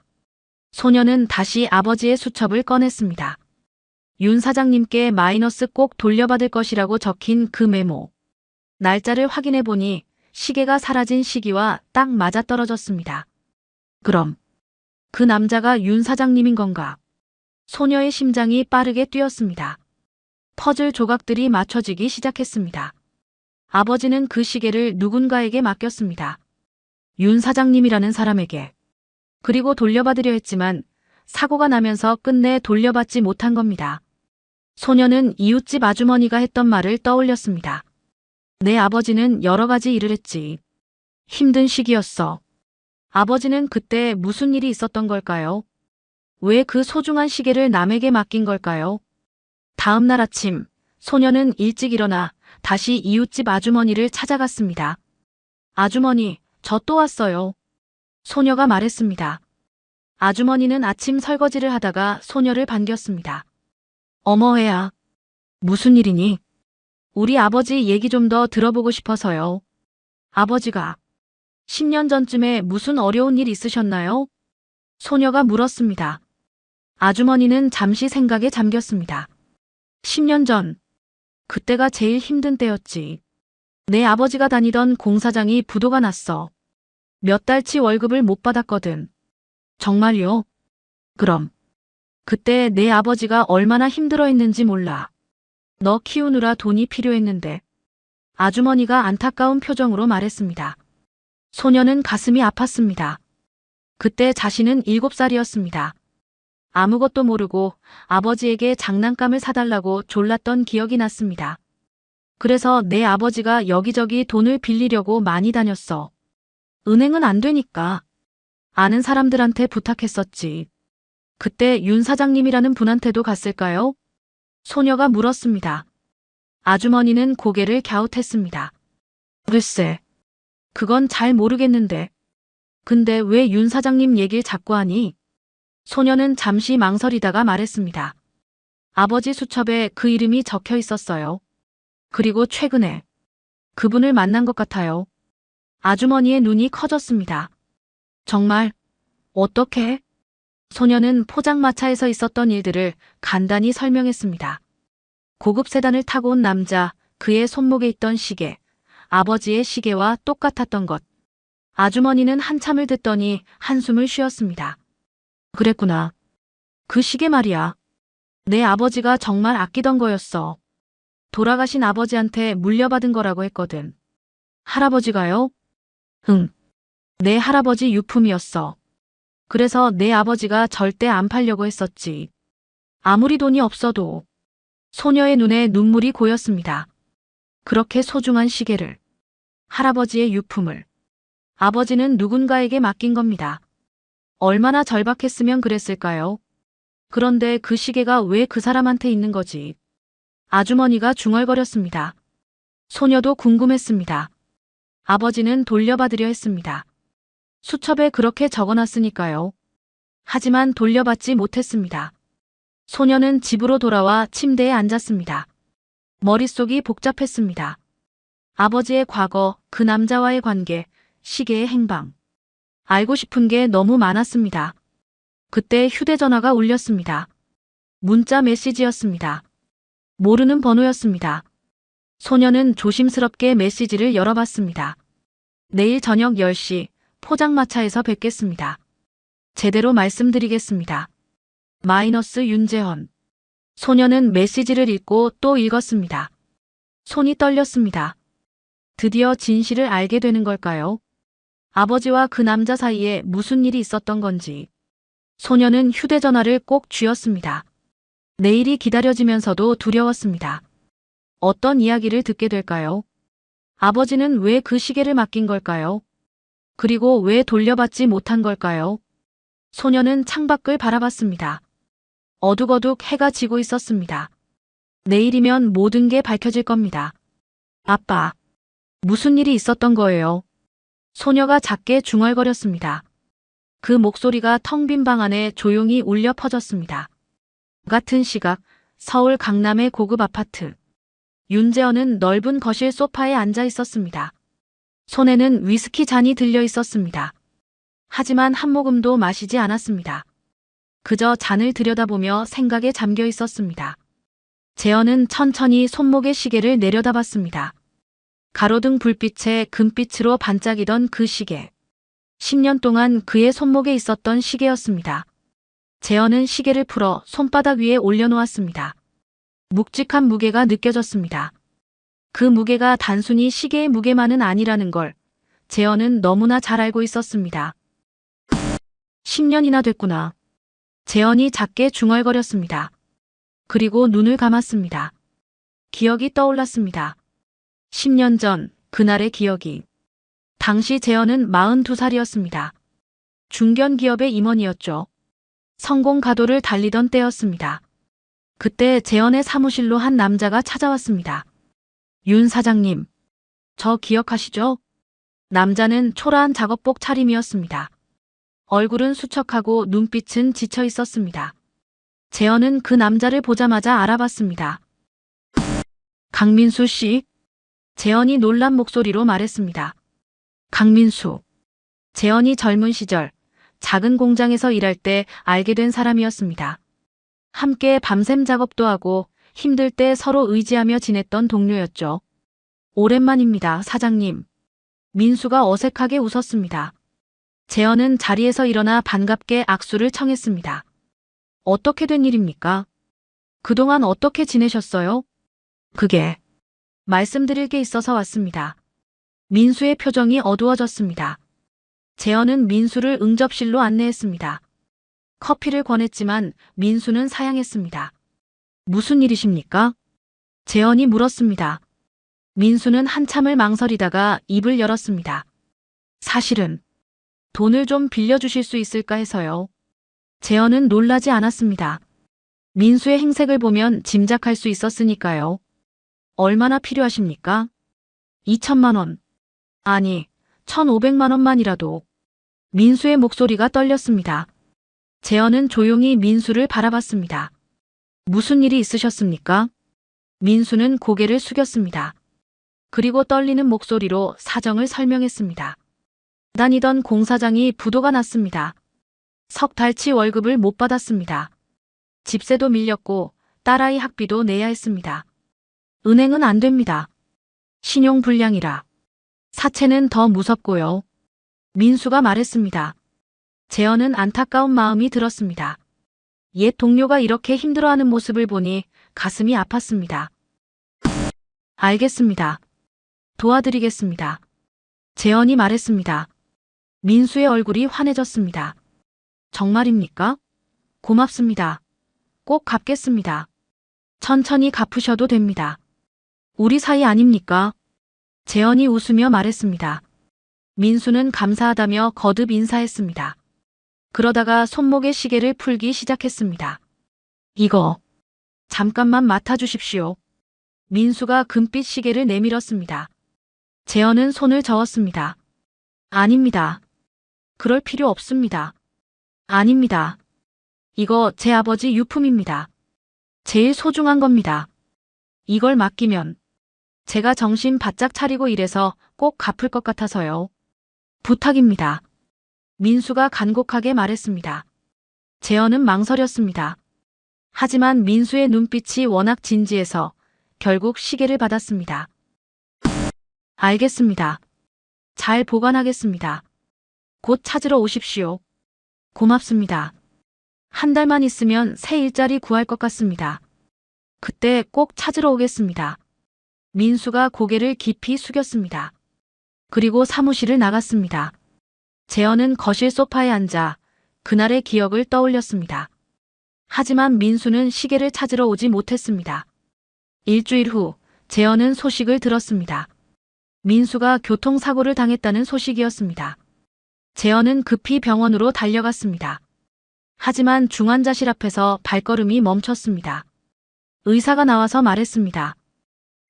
소녀는 다시 아버지의 수첩을 꺼냈습니다. 윤 사장님께 마이너스 꼭 돌려받을 것이라고 적힌 그 메모. 날짜를 확인해 보니 시계가 사라진 시기와 딱 맞아떨어졌습니다. 그럼 그 남자가 윤 사장님인 건가? 소녀의 심장이 빠르게 뛰었습니다. 퍼즐 조각들이 맞춰지기 시작했습니다. 아버지는 그 시계를 누군가에게 맡겼습니다. 윤 사장님이라는 사람에게. 그리고 돌려받으려 했지만 사고가 나면서 끝내 돌려받지 못한 겁니다. 소녀는 이웃집 아주머니가 했던 말을 떠올렸습니다. 내 아버지는 여러 가지 일을 했지. 힘든 시기였어. 아버지는 그때 무슨 일이 있었던 걸까요? 왜 그 소중한 시계를 남에게 맡긴 걸까요? 다음 날 아침, 소녀는 일찍 일어나 다시 이웃집 아주머니를 찾아갔습니다. 아주머니, 저 또 왔어요. 소녀가 말했습니다. 아주머니는 아침 설거지를 하다가 소녀를 반겼습니다. 어머 애야. 무슨 일이니? 우리 아버지 얘기 좀 더 들어보고 싶어서요. 아버지가 10년 전쯤에 무슨 어려운 일 있으셨나요? 소녀가 물었습니다. 아주머니는 잠시 생각에 잠겼습니다. 10년 전. 그때가 제일 힘든 때였지. 내 아버지가 다니던 공사장이 부도가 났어. 몇 달치 월급을 못 받았거든. 정말요? 그럼. 그때 내 아버지가 얼마나 힘들어했는지 몰라. 너 키우느라 돈이 필요했는데. 아주머니가 안타까운 표정으로 말했습니다. 소녀는 가슴이 아팠습니다. 그때 자신은 7살이었습니다. 아무것도 모르고 아버지에게 장난감을 사달라고 졸랐던 기억이 났습니다. 그래서 내 아버지가 여기저기 돈을 빌리려고 많이 다녔어. 은행은 안 되니까. 아는 사람들한테 부탁했었지. 그때 윤 사장님이라는 분한테도 갔을까요? 소녀가 물었습니다. 아주머니는 고개를 갸웃했습니다. 글쎄, 그건 잘 모르겠는데. 근데 왜 윤 사장님 얘길 자꾸 하니? 소녀는 잠시 망설이다가 말했습니다. 아버지 수첩에 그 이름이 적혀 있었어요. 그리고 최근에 그분을 만난 것 같아요. 아주머니의 눈이 커졌습니다. 정말? 어떻게? 소녀는 포장마차에서 있었던 일들을 간단히 설명했습니다. 고급 세단을 타고 온 남자, 그의 손목에 있던 시계, 아버지의 시계와 똑같았던 것. 아주머니는 한참을 듣더니 한숨을 쉬었습니다. 그랬구나. 그 시계 말이야. 내 아버지가 정말 아끼던 거였어. 돌아가신 아버지한테 물려받은 거라고 했거든. 할아버지가요? 응. 내 할아버지 유품이었어. 그래서 내 아버지가 절대 안 팔려고 했었지. 아무리 돈이 없어도. 소녀의 눈에 눈물이 고였습니다. 그렇게 소중한 시계를, 할아버지의 유품을, 아버지는 누군가에게 맡긴 겁니다. 얼마나 절박했으면 그랬을까요? 그런데 그 시계가 왜 그 사람한테 있는 거지? 아주머니가 중얼거렸습니다. 소녀도 궁금했습니다. 아버지는 돌려받으려 했습니다. 수첩에 그렇게 적어놨으니까요. 하지만 돌려받지 못했습니다. 소녀는 집으로 돌아와 침대에 앉았습니다. 머릿속이 복잡했습니다. 아버지의 과거, 그 남자와의 관계, 시계의 행방. 알고 싶은 게 너무 많았습니다. 그때 휴대전화가 울렸습니다. 문자 메시지였습니다. 모르는 번호였습니다. 소녀는 조심스럽게 메시지를 열어봤습니다. 내일 저녁 10시 포장마차에서 뵙겠습니다. 제대로 말씀드리겠습니다. 마이너스 윤재헌. 소녀는 메시지를 읽고 또 읽었습니다. 손이 떨렸습니다. 드디어 진실을 알게 되는 걸까요? 아버지와 그 남자 사이에 무슨 일이 있었던 건지. 소녀는 휴대전화를 꼭 쥐었습니다. 내일이 기다려지면서도 두려웠습니다. 어떤 이야기를 듣게 될까요? 아버지는 왜 그 시계를 맡긴 걸까요? 그리고 왜 돌려받지 못한 걸까요? 소녀는 창밖을 바라봤습니다. 어둑어둑 해가 지고 있었습니다. 내일이면 모든 게 밝혀질 겁니다. 아빠, 무슨 일이 있었던 거예요? 소녀가 작게 중얼거렸습니다. 그 목소리가 텅 빈 방 안에 조용히 울려 퍼졌습니다. 같은 시각 서울 강남의 고급 아파트. 윤재원은 넓은 거실 소파에 앉아 있었습니다. 손에는 위스키 잔이 들려 있었습니다. 하지만 한 모금도 마시지 않았습니다. 그저 잔을 들여다보며 생각에 잠겨 있었습니다. 재현은 천천히 손목의 시계를 내려다봤습니다. 가로등 불빛에 금빛으로 반짝이던 그 시계. 10년 동안 그의 손목에 있었던 시계였습니다. 재현은 시계를 풀어 손바닥 위에 올려놓았습니다. 묵직한 무게가 느껴졌습니다. 그 무게가 단순히 시계의 무게만은 아니라는 걸 재현은 너무나 잘 알고 있었습니다. 10년이나 됐구나. 재현이 작게 중얼거렸습니다. 그리고 눈을 감았습니다. 기억이 떠올랐습니다. 10년 전 그날의 기억이. 당시 재현은 42살이었습니다. 중견 기업의 임원이었죠. 성공 가도를 달리던 때였습니다. 그때 재현의 사무실로 한 남자가 찾아왔습니다. 윤 사장님, 저 기억하시죠? 남자는 초라한 작업복 차림이었습니다. 얼굴은 수척하고 눈빛은 지쳐 있었습니다. 재현은 그 남자를 보자마자 알아봤습니다. 강민수 씨? 재현이 놀란 목소리로 말했습니다. 강민수. 재현이 젊은 시절 작은 공장에서 일할 때 알게 된 사람이었습니다. 함께 밤샘 작업도 하고 힘들 때 서로 의지하며 지냈던 동료였죠. 오랜만입니다, 사장님. 민수가 어색하게 웃었습니다. 재현은 자리에서 일어나 반갑게 악수를 청했습니다. 어떻게 된 일입니까? 그동안 어떻게 지내셨어요? 그게 말씀드릴 게 있어서 왔습니다. 민수의 표정이 어두워졌습니다. 재현은 민수를 응접실로 안내했습니다. 커피를 권했지만 민수는 사양했습니다. 무슨 일이십니까? 재현이 물었습니다. 민수는 한참을 망설이다가 입을 열었습니다. 사실은 돈을 좀 빌려주실 수 있을까 해서요. 재현은 놀라지 않았습니다. 민수의 행색을 보면 짐작할 수 있었으니까요. 얼마나 필요하십니까? 2천만 원. 아니, 1,500만 원만이라도. 민수의 목소리가 떨렸습니다. 재현은 조용히 민수를 바라봤습니다. 무슨 일이 있으셨습니까? 민수는 고개를 숙였습니다. 그리고 떨리는 목소리로 사정을 설명했습니다. 다니던 공사장이 부도가 났습니다. 석 달치 월급을 못 받았습니다. 집세도 밀렸고 딸아이 학비도 내야 했습니다. 은행은 안 됩니다. 신용불량이라. 사채는 더 무섭고요. 민수가 말했습니다. 재현은 안타까운 마음이 들었습니다. 옛 동료가 이렇게 힘들어하는 모습을 보니 가슴이 아팠습니다. 알겠습니다. 도와드리겠습니다. 재현이 말했습니다. 민수의 얼굴이 환해졌습니다. 정말입니까? 고맙습니다. 꼭 갚겠습니다. 천천히 갚으셔도 됩니다. 우리 사이 아닙니까? 재현이 웃으며 말했습니다. 민수는 감사하다며 거듭 인사했습니다. 그러다가 손목의 시계를 풀기 시작했습니다. 이거 잠깐만 맡아주십시오. 민수가 금빛 시계를 내밀었습니다. 재현은 손을 저었습니다. 아닙니다. 그럴 필요 없습니다. 아닙니다. 이거 제 아버지 유품입니다. 제일 소중한 겁니다. 이걸 맡기면 제가 정신 바짝 차리고 일해서 꼭 갚을 것 같아서요. 부탁입니다. 민수가 간곡하게 말했습니다. 재현은 망설였습니다. 하지만 민수의 눈빛이 워낙 진지해서 결국 시계를 받았습니다. 알겠습니다. 잘 보관하겠습니다. 곧 찾으러 오십시오. 고맙습니다. 한 달만 있으면 새 일자리 구할 것 같습니다. 그때 꼭 찾으러 오겠습니다. 민수가 고개를 깊이 숙였습니다. 그리고 사무실을 나갔습니다. 재현은 거실 소파에 앉아 그날의 기억을 떠올렸습니다. 하지만 민수는 시계를 찾으러 오지 못했습니다. 일주일 후 재현은 소식을 들었습니다. 민수가 교통사고를 당했다는 소식이었습니다. 재현은 급히 병원으로 달려갔습니다. 하지만 중환자실 앞에서 발걸음이 멈췄습니다. 의사가 나와서 말했습니다.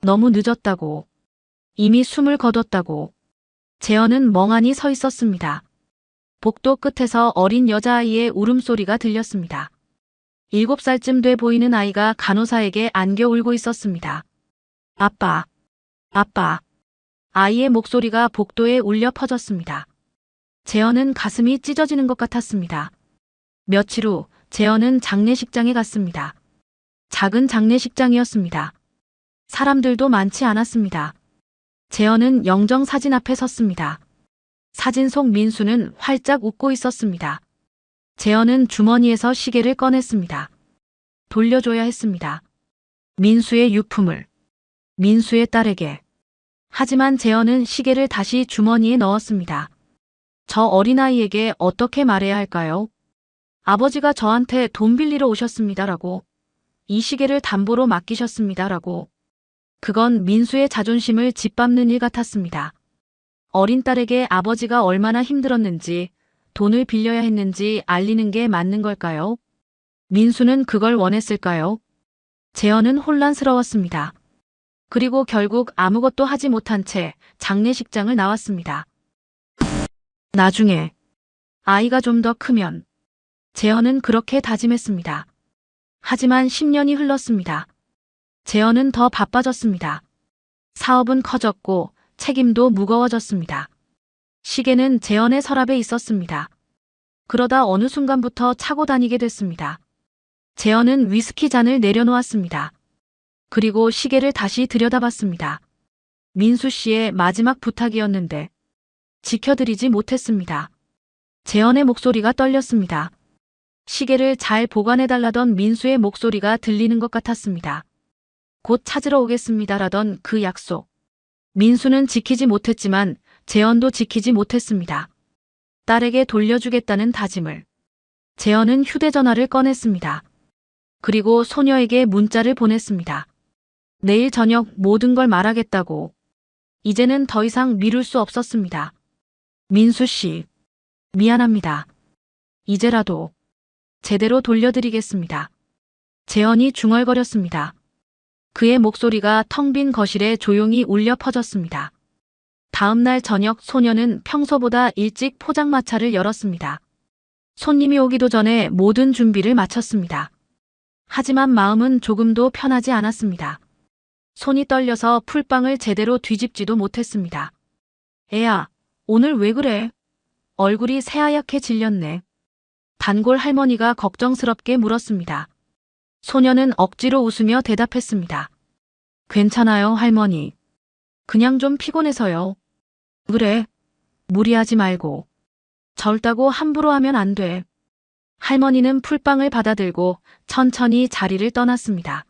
너무 늦었다고. 이미 숨을 거뒀다고. 재현은 멍하니 서 있었습니다. 복도 끝에서 어린 여자아이의 울음소리가 들렸습니다. 7살쯤 돼 보이는 아이가 간호사에게 안겨 울고 있었습니다. 아빠, 아빠. 아이의 목소리가 복도에 울려 퍼졌습니다. 재현은 가슴이 찢어지는 것 같았습니다. 며칠 후 재현은 장례식장에 갔습니다. 작은 장례식장이었습니다. 사람들도 많지 않았습니다. 재현은 영정 사진 앞에 섰습니다. 사진 속 민수는 활짝 웃고 있었습니다. 재현은 주머니에서 시계를 꺼냈습니다. 돌려줘야 했습니다. 민수의 유품을. 민수의 딸에게. 하지만 재현은 시계를 다시 주머니에 넣었습니다. 저 어린아이에게 어떻게 말해야 할까요? 아버지가 저한테 돈 빌리러 오셨습니다라고. 이 시계를 담보로 맡기셨습니다라고. 그건 민수의 자존심을 짓밟는 일 같았습니다. 어린 딸에게 아버지가 얼마나 힘들었는지, 돈을 빌려야 했는지 알리는 게 맞는 걸까요? 민수는 그걸 원했을까요? 재현은 혼란스러웠습니다. 그리고 결국 아무것도 하지 못한 채 장례식장을 나왔습니다. 나중에 아이가 좀 더 크면 재현은 그렇게 다짐했습니다. 하지만 10년이 흘렀습니다. 재현은 더 바빠졌습니다. 사업은 커졌고 책임도 무거워졌습니다. 시계는 재현의 서랍에 있었습니다. 그러다 어느 순간부터 차고 다니게 됐습니다. 재현은 위스키 잔을 내려놓았습니다. 그리고 시계를 다시 들여다봤습니다. 민수 씨의 마지막 부탁이었는데 지켜드리지 못했습니다. 재현의 목소리가 떨렸습니다. 시계를 잘 보관해달라던 민수의 목소리가 들리는 것 같았습니다. 곧 찾으러 오겠습니다라던 그 약속. 민수는 지키지 못했지만 재현도 지키지 못했습니다. 딸에게 돌려주겠다는 다짐을. 재현은 휴대전화를 꺼냈습니다. 그리고 소녀에게 문자를 보냈습니다. 내일 저녁 모든 걸 말하겠다고. 이제는 더 이상 미룰 수 없었습니다. 민수 씨, 미안합니다. 이제라도 제대로 돌려드리겠습니다. 재현이 중얼거렸습니다. 그의 목소리가 텅 빈 거실에 조용히 울려 퍼졌습니다. 다음 날 저녁 소녀는 평소보다 일찍 포장마차를 열었습니다. 손님이 오기도 전에 모든 준비를 마쳤습니다. 하지만 마음은 조금도 편하지 않았습니다. 손이 떨려서 풀빵을 제대로 뒤집지도 못했습니다. 애야, 오늘 왜 그래? 얼굴이 새하얗게 질렸네. 단골 할머니가 걱정스럽게 물었습니다. 소녀는 억지로 웃으며 대답했습니다. 괜찮아요, 할머니. 그냥 좀 피곤해서요. 그래, 무리하지 말고. 절다고 함부로 하면 안 돼. 할머니는 풀빵을 받아들고 천천히 자리를 떠났습니다.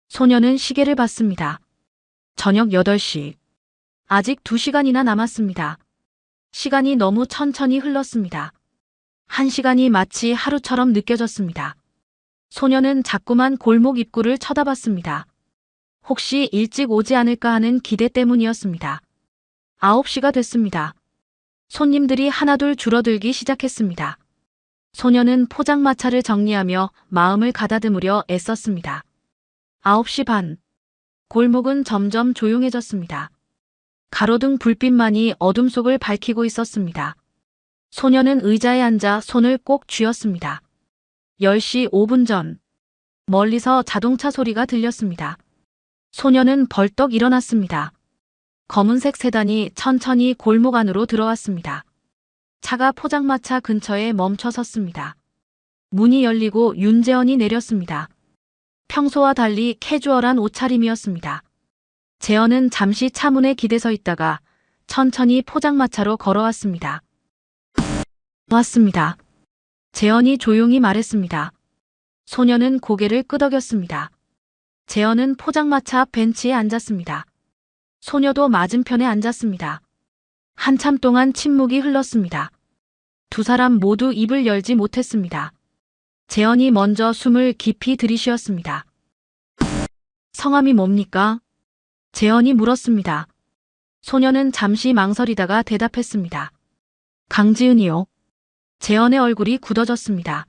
소녀는 시계를 봤습니다. 저녁 8시. 아직 2시간이나 남았습니다. 시간이 너무 천천히 흘렀습니다. 1시간이 마치 하루처럼 느껴졌습니다. 소녀는 자꾸만 골목 입구를 쳐다봤습니다. 혹시 일찍 오지 않을까 하는 기대 때문이었습니다. 9시가 됐습니다. 손님들이 하나둘 줄어들기 시작했습니다. 소녀는 포장마차를 정리하며 마음을 가다듬으려 애썼습니다. 9시 반. 골목은 점점 조용해졌습니다. 가로등 불빛만이 어둠 속을 밝히고 있었습니다. 소녀는 의자에 앉아 손을 꼭 쥐었습니다. 10시 5분 전. 멀리서 자동차 소리가 들렸습니다. 소녀는 벌떡 일어났습니다. 검은색 세단이 천천히 골목 안으로 들어왔습니다. 차가 포장마차 근처에 멈춰 섰습니다. 문이 열리고 윤재원이 내렸습니다. 평소와 달리 캐주얼한 옷차림이었습니다. 재현은 잠시 차문에 기대서 있다가 천천히 포장마차로 걸어왔습니다. 왔습니다. 재현이 조용히 말했습니다. 소녀는 고개를 끄덕였습니다. 재현은 포장마차 앞 벤치에 앉았습니다. 소녀도 맞은편에 앉았습니다. 한참 동안 침묵이 흘렀습니다. 두 사람 모두 입을 열지 못했습니다. 재현이 먼저 숨을 깊이 들이쉬었습니다. 성함이 뭡니까? 재현이 물었습니다. 소녀는 잠시 망설이다가 대답했습니다. 강지은이요. 재현의 얼굴이 굳어졌습니다.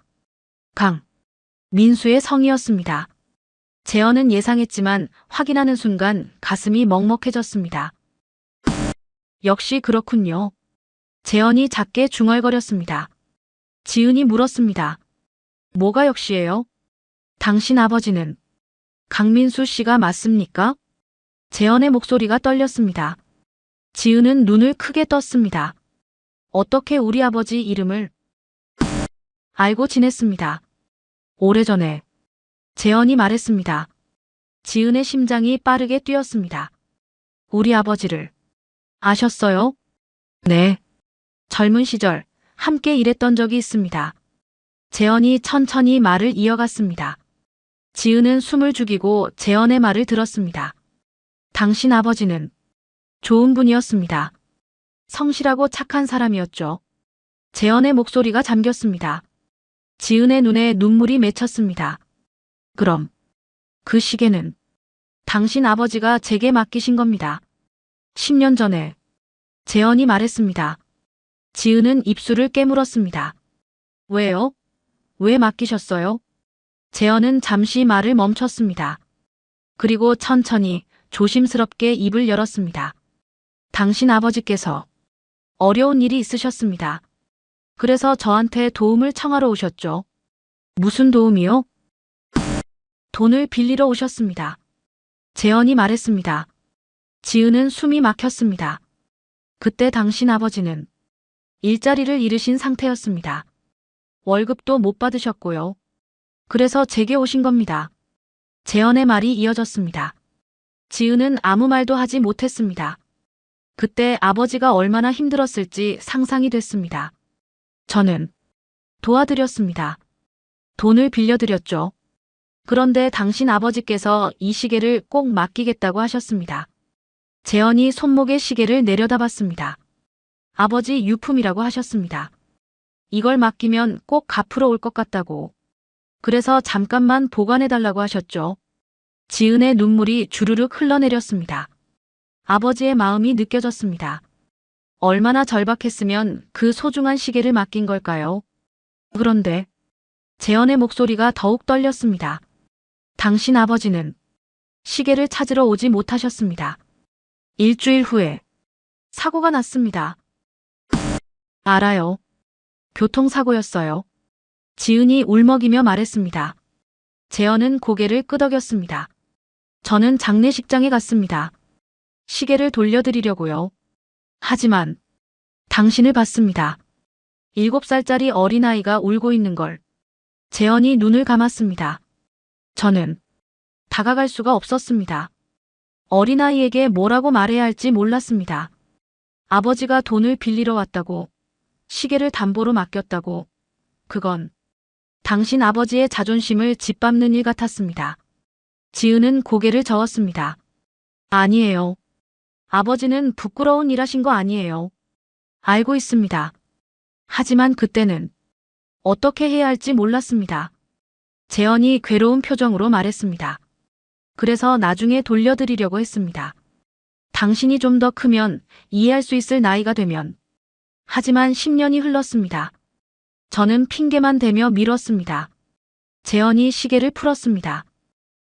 민수의 성이었습니다. 재현은 예상했지만 확인하는 순간 가슴이 먹먹해졌습니다. 역시 그렇군요. 재현이 작게 중얼거렸습니다. 지은이 물었습니다. 뭐가 역시예요? 당신 아버지는 강민수 씨가 맞습니까? 재현의 목소리가 떨렸습니다. 지은은 눈을 크게 떴습니다. 어떻게 우리 아버지 이름을 알고 지냈습니다. 오래전에 재현이 말했습니다. 지은의 심장이 빠르게 뛰었습니다. 우리 아버지를 아셨어요? 네. 젊은 시절 함께 일했던 적이 있습니다. 재현이 천천히 말을 이어갔습니다. 지은은 숨을 죽이고 재현의 말을 들었습니다. 당신 아버지는 좋은 분이었습니다. 성실하고 착한 사람이었죠. 재현의 목소리가 잠겼습니다. 지은의 눈에 눈물이 맺혔습니다. 그럼 그 시계는 당신 아버지가 제게 맡기신 겁니다. 10년 전에 재현이 말했습니다. 지은은 입술을 깨물었습니다. 왜요? 왜 맡기셨어요? 재현은 잠시 말을 멈췄습니다. 그리고 천천히 조심스럽게 입을 열었습니다. 당신 아버지께서 어려운 일이 있으셨습니다. 그래서 저한테 도움을 청하러 오셨죠. 무슨 도움이요? 돈을 빌리러 오셨습니다. 재현이 말했습니다. 지은은 숨이 막혔습니다. 그때 당신 아버지는 일자리를 잃으신 상태였습니다. 월급도 못 받으셨고요. 그래서 제게 오신 겁니다. 재현의 말이 이어졌습니다. 지은은 아무 말도 하지 못했습니다. 그때 아버지가 얼마나 힘들었을지 상상이 됐습니다. 저는 도와드렸습니다. 돈을 빌려드렸죠. 그런데 당신 아버지께서 이 시계를 꼭 맡기겠다고 하셨습니다. 재현이 손목에 시계를 내려다봤습니다. 아버지 유품이라고 하셨습니다. 이걸 맡기면 꼭 갚으러 올 것 같다고. 그래서 잠깐만 보관해달라고 하셨죠. 지은의 눈물이 주르륵 흘러내렸습니다. 아버지의 마음이 느껴졌습니다. 얼마나 절박했으면 그 소중한 시계를 맡긴 걸까요? 그런데 재현의 목소리가 더욱 떨렸습니다. 당신 아버지는 시계를 찾으러 오지 못하셨습니다. 일주일 후에 사고가 났습니다. 알아요. 교통사고였어요. 지은이 울먹이며 말했습니다. 재현은 고개를 끄덕였습니다. 저는 장례식장에 갔습니다. 시계를 돌려드리려고요. 하지만 당신을 봤습니다. 7살짜리 어린아이가 울고 있는 걸. 재현이 눈을 감았습니다. 저는 다가갈 수가 없었습니다. 어린아이에게 뭐라고 말해야 할지 몰랐습니다. 아버지가 돈을 빌리러 왔다고, 시계를 담보로 맡겼다고, 그건 당신 아버지의 자존심을 짓밟는 일 같았습니다. 지은은 고개를 저었습니다. 아니에요. 아버지는 부끄러운 일 하신 거 아니에요. 알고 있습니다. 하지만 그때는 어떻게 해야 할지 몰랐습니다. 재현이 괴로운 표정으로 말했습니다. 그래서 나중에 돌려드리려고 했습니다. 당신이 좀 더 크면 이해할 수 있을 나이가 되면. 하지만 10년이 흘렀습니다. 저는 핑계만 대며 미뤘습니다. 재현이 시계를 풀었습니다.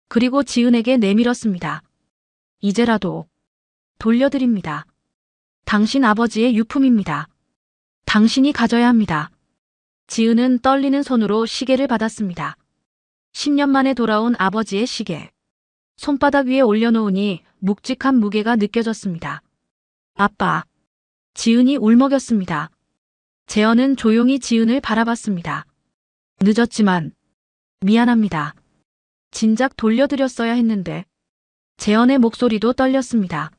그리고 지은에게 내밀었습니다. 이제라도 돌려드립니다. 당신 아버지의 유품입니다. 당신이 가져야 합니다. 지은은 떨리는 손으로 시계를 받았습니다. 10년 만에 돌아온 아버지의 시계. 손바닥 위에 올려놓으니 묵직한 무게가 느껴졌습니다. 아빠. 지은이 울먹였습니다. 재현은 조용히 지은을 바라봤습니다. 늦었지만 미안합니다. 진작 돌려드렸어야 했는데. 재현의 목소리도 떨렸습니다.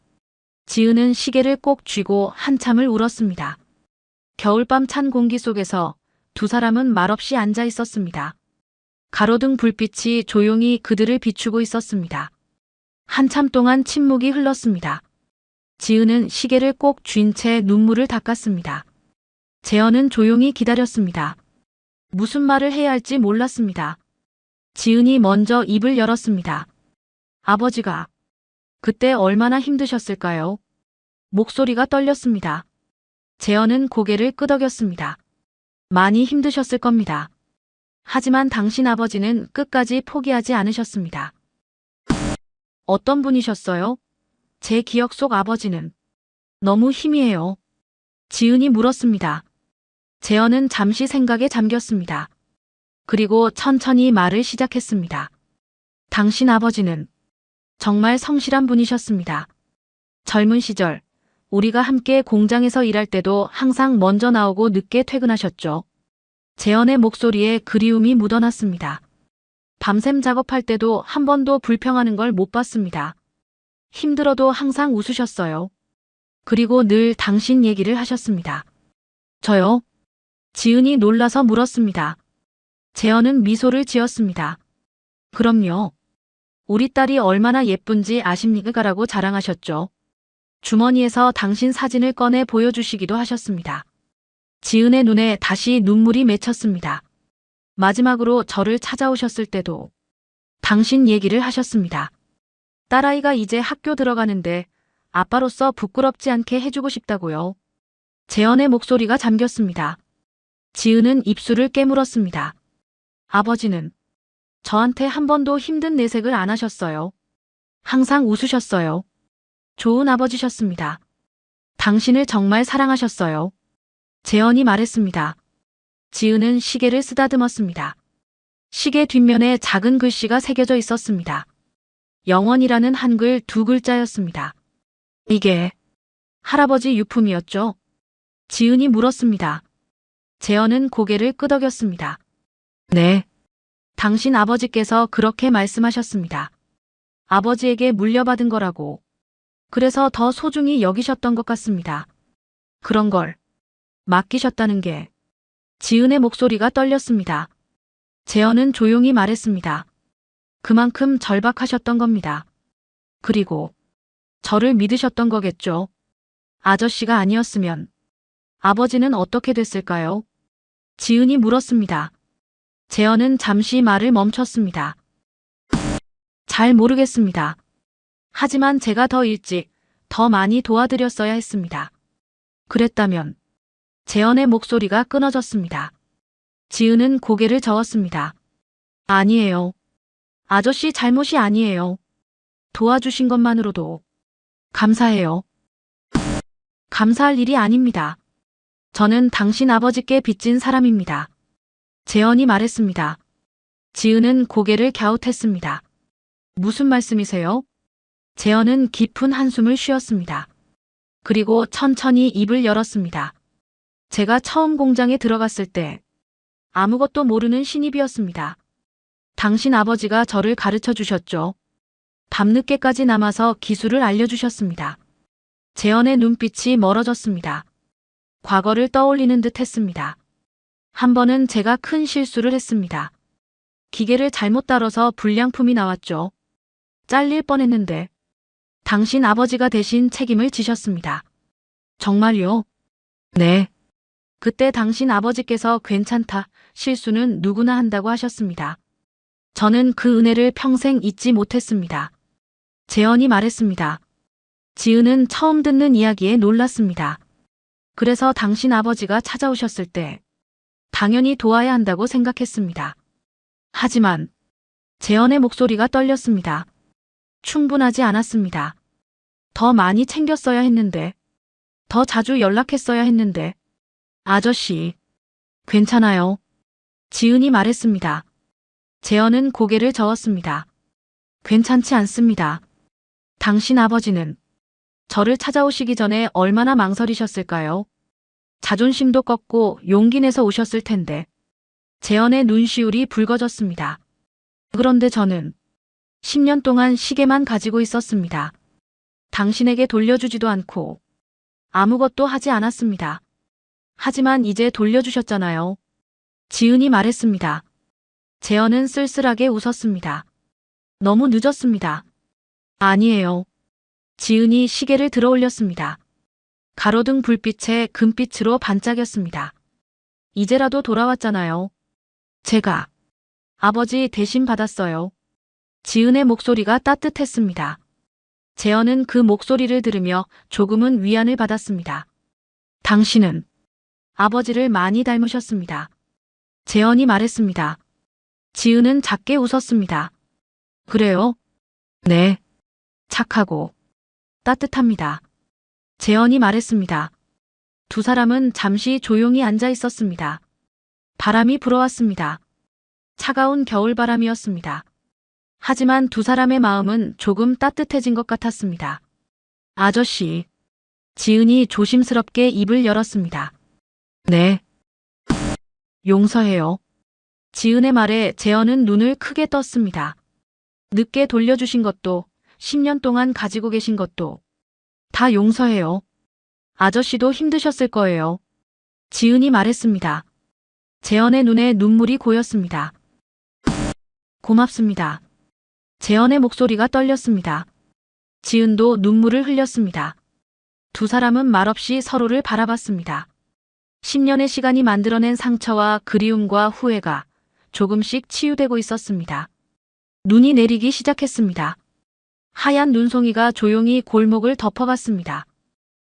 지은은 시계를 꼭 쥐고 한참을 울었습니다. 겨울밤 찬 공기 속에서 두 사람은 말없이 앉아 있었습니다. 가로등 불빛이 조용히 그들을 비추고 있었습니다. 한참 동안 침묵이 흘렀습니다. 지은은 시계를 꼭 쥔 채 눈물을 닦았습니다. 재현은 조용히 기다렸습니다. 무슨 말을 해야 할지 몰랐습니다. 지은이 먼저 입을 열었습니다. 아버지가 그때 얼마나 힘드셨을까요? 목소리가 떨렸습니다. 재현은 고개를 끄덕였습니다. 많이 힘드셨을 겁니다. 하지만 당신 아버지는 끝까지 포기하지 않으셨습니다. 어떤 분이셨어요? 제 기억 속 아버지는 너무 희미해요. 지은이 물었습니다. 재현은 잠시 생각에 잠겼습니다. 그리고 천천히 말을 시작했습니다. 당신 아버지는 정말 성실한 분이셨습니다. 젊은 시절 우리가 함께 공장에서 일할 때도 항상 먼저 나오고 늦게 퇴근하셨죠. 재현의 목소리에 그리움이 묻어났습니다. 밤샘 작업할 때도 한 번도 불평하는 걸 못 봤습니다. 힘들어도 항상 웃으셨어요. 그리고 늘 당신 얘기를 하셨습니다. 저요? 지은이 놀라서 물었습니다. 재현은 미소를 지었습니다. 그럼요. 우리 딸이 얼마나 예쁜지 아십니까라고 자랑하셨죠. 주머니에서 당신 사진을 꺼내 보여주시기도 하셨습니다. 지은의 눈에 다시 눈물이 맺혔습니다. 마지막으로 저를 찾아오셨을 때도 당신 얘기를 하셨습니다. 딸아이가 이제 학교 들어가는데 아빠로서 부끄럽지 않게 해주고 싶다고요. 재현의 목소리가 잠겼습니다. 지은은 입술을 깨물었습니다. 아버지는 저한테 한 번도 힘든 내색을 안 하셨어요. 항상 웃으셨어요. 좋은 아버지셨습니다. 당신을 정말 사랑하셨어요. 재현이 말했습니다. 지은은 시계를 쓰다듬었습니다. 시계 뒷면에 작은 글씨가 새겨져 있었습니다. 영원이라는 한글 2글자였습니다. 이게 할아버지 유품이었죠? 지은이 물었습니다. 재현은 고개를 끄덕였습니다. 네. 당신 아버지께서 그렇게 말씀하셨습니다. 아버지에게 물려받은 거라고. 그래서 더 소중히 여기셨던 것 같습니다. 그런 걸 맡기셨다는 게. 지은의 목소리가 떨렸습니다. 재현은 조용히 말했습니다. 그만큼 절박하셨던 겁니다. 그리고 저를 믿으셨던 거겠죠. 아저씨가 아니었으면 아버지는 어떻게 됐을까요? 지은이 물었습니다. 재현은 잠시 말을 멈췄습니다. 잘 모르겠습니다. 하지만 제가 더 일찍, 더 많이 도와드렸어야 했습니다. 그랬다면 재현의 목소리가 끊어졌습니다. 지은은 고개를 저었습니다. 아니에요. 아저씨 잘못이 아니에요. 도와주신 것만으로도 감사해요. 감사할 일이 아닙니다. 저는 당신 아버지께 빚진 사람입니다. 재현이 말했습니다. 지은은 고개를 갸웃했습니다. 무슨 말씀이세요? 재현은 깊은 한숨을 쉬었습니다. 그리고 천천히 입을 열었습니다. 제가 처음 공장에 들어갔을 때 아무것도 모르는 신입이었습니다. 당신 아버지가 저를 가르쳐 주셨죠. 밤늦게까지 남아서 기술을 알려주셨습니다. 재현의 눈빛이 멀어졌습니다. 과거를 떠올리는 듯 했습니다. 한 번은 제가 큰 실수를 했습니다. 기계를 잘못 다뤄서 불량품이 나왔죠. 잘릴 뻔했는데 당신 아버지가 대신 책임을 지셨습니다. 정말요? 네. 그때 당신 아버지께서 괜찮다, 실수는 누구나 한다고 하셨습니다. 저는 그 은혜를 평생 잊지 못했습니다. 재현이 말했습니다. 지은은 처음 듣는 이야기에 놀랐습니다. 그래서 당신 아버지가 찾아오셨을 때 당연히 도와야 한다고 생각했습니다. 하지만 재현의 목소리가 떨렸습니다. 충분하지 않았습니다. 더 많이 챙겼어야 했는데, 더 자주 연락했어야 했는데. 아저씨, 괜찮아요. 지은이 말했습니다. 재현은 고개를 저었습니다. 괜찮지 않습니다. 당신 아버지는 저를 찾아오시기 전에 얼마나 망설이셨을까요? 자존심도 꺾고 용기 내서 오셨을 텐데. 재현의 눈시울이 붉어졌습니다. 그런데 저는 10년 동안 시계만 가지고 있었습니다. 당신에게 돌려주지도 않고 아무것도 하지 않았습니다. 하지만 이제 돌려주셨잖아요. 지은이 말했습니다. 재현은 쓸쓸하게 웃었습니다. 너무 늦었습니다. 아니에요. 지은이 시계를 들어 올렸습니다. 가로등 불빛에 금빛으로 반짝였습니다. 이제라도 돌아왔잖아요. 제가 아버지 대신 받았어요. 지은의 목소리가 따뜻했습니다. 재현은 그 목소리를 들으며 조금은 위안을 받았습니다. 당신은 아버지를 많이 닮으셨습니다. 재현이 말했습니다. 지은은 작게 웃었습니다. 그래요? 네. 착하고 따뜻합니다. 재현이 말했습니다. 두 사람은 잠시 조용히 앉아 있었습니다. 바람이 불어왔습니다. 차가운 겨울바람이었습니다. 하지만 두 사람의 마음은 조금 따뜻해진 것 같았습니다. 아저씨. 지은이 조심스럽게 입을 열었습니다. 네. 용서해요. 지은의 말에 재현은 눈을 크게 떴습니다. 늦게 돌려주신 것도, 10년 동안 가지고 계신 것도 다 용서해요. 아저씨도 힘드셨을 거예요. 지은이 말했습니다. 재현의 눈에 눈물이 고였습니다. 고맙습니다. 재현의 목소리가 떨렸습니다. 지은도 눈물을 흘렸습니다. 두 사람은 말없이 서로를 바라봤습니다. 10년의 시간이 만들어낸 상처와 그리움과 후회가 조금씩 치유되고 있었습니다. 눈이 내리기 시작했습니다. 하얀 눈송이가 조용히 골목을 덮어갔습니다.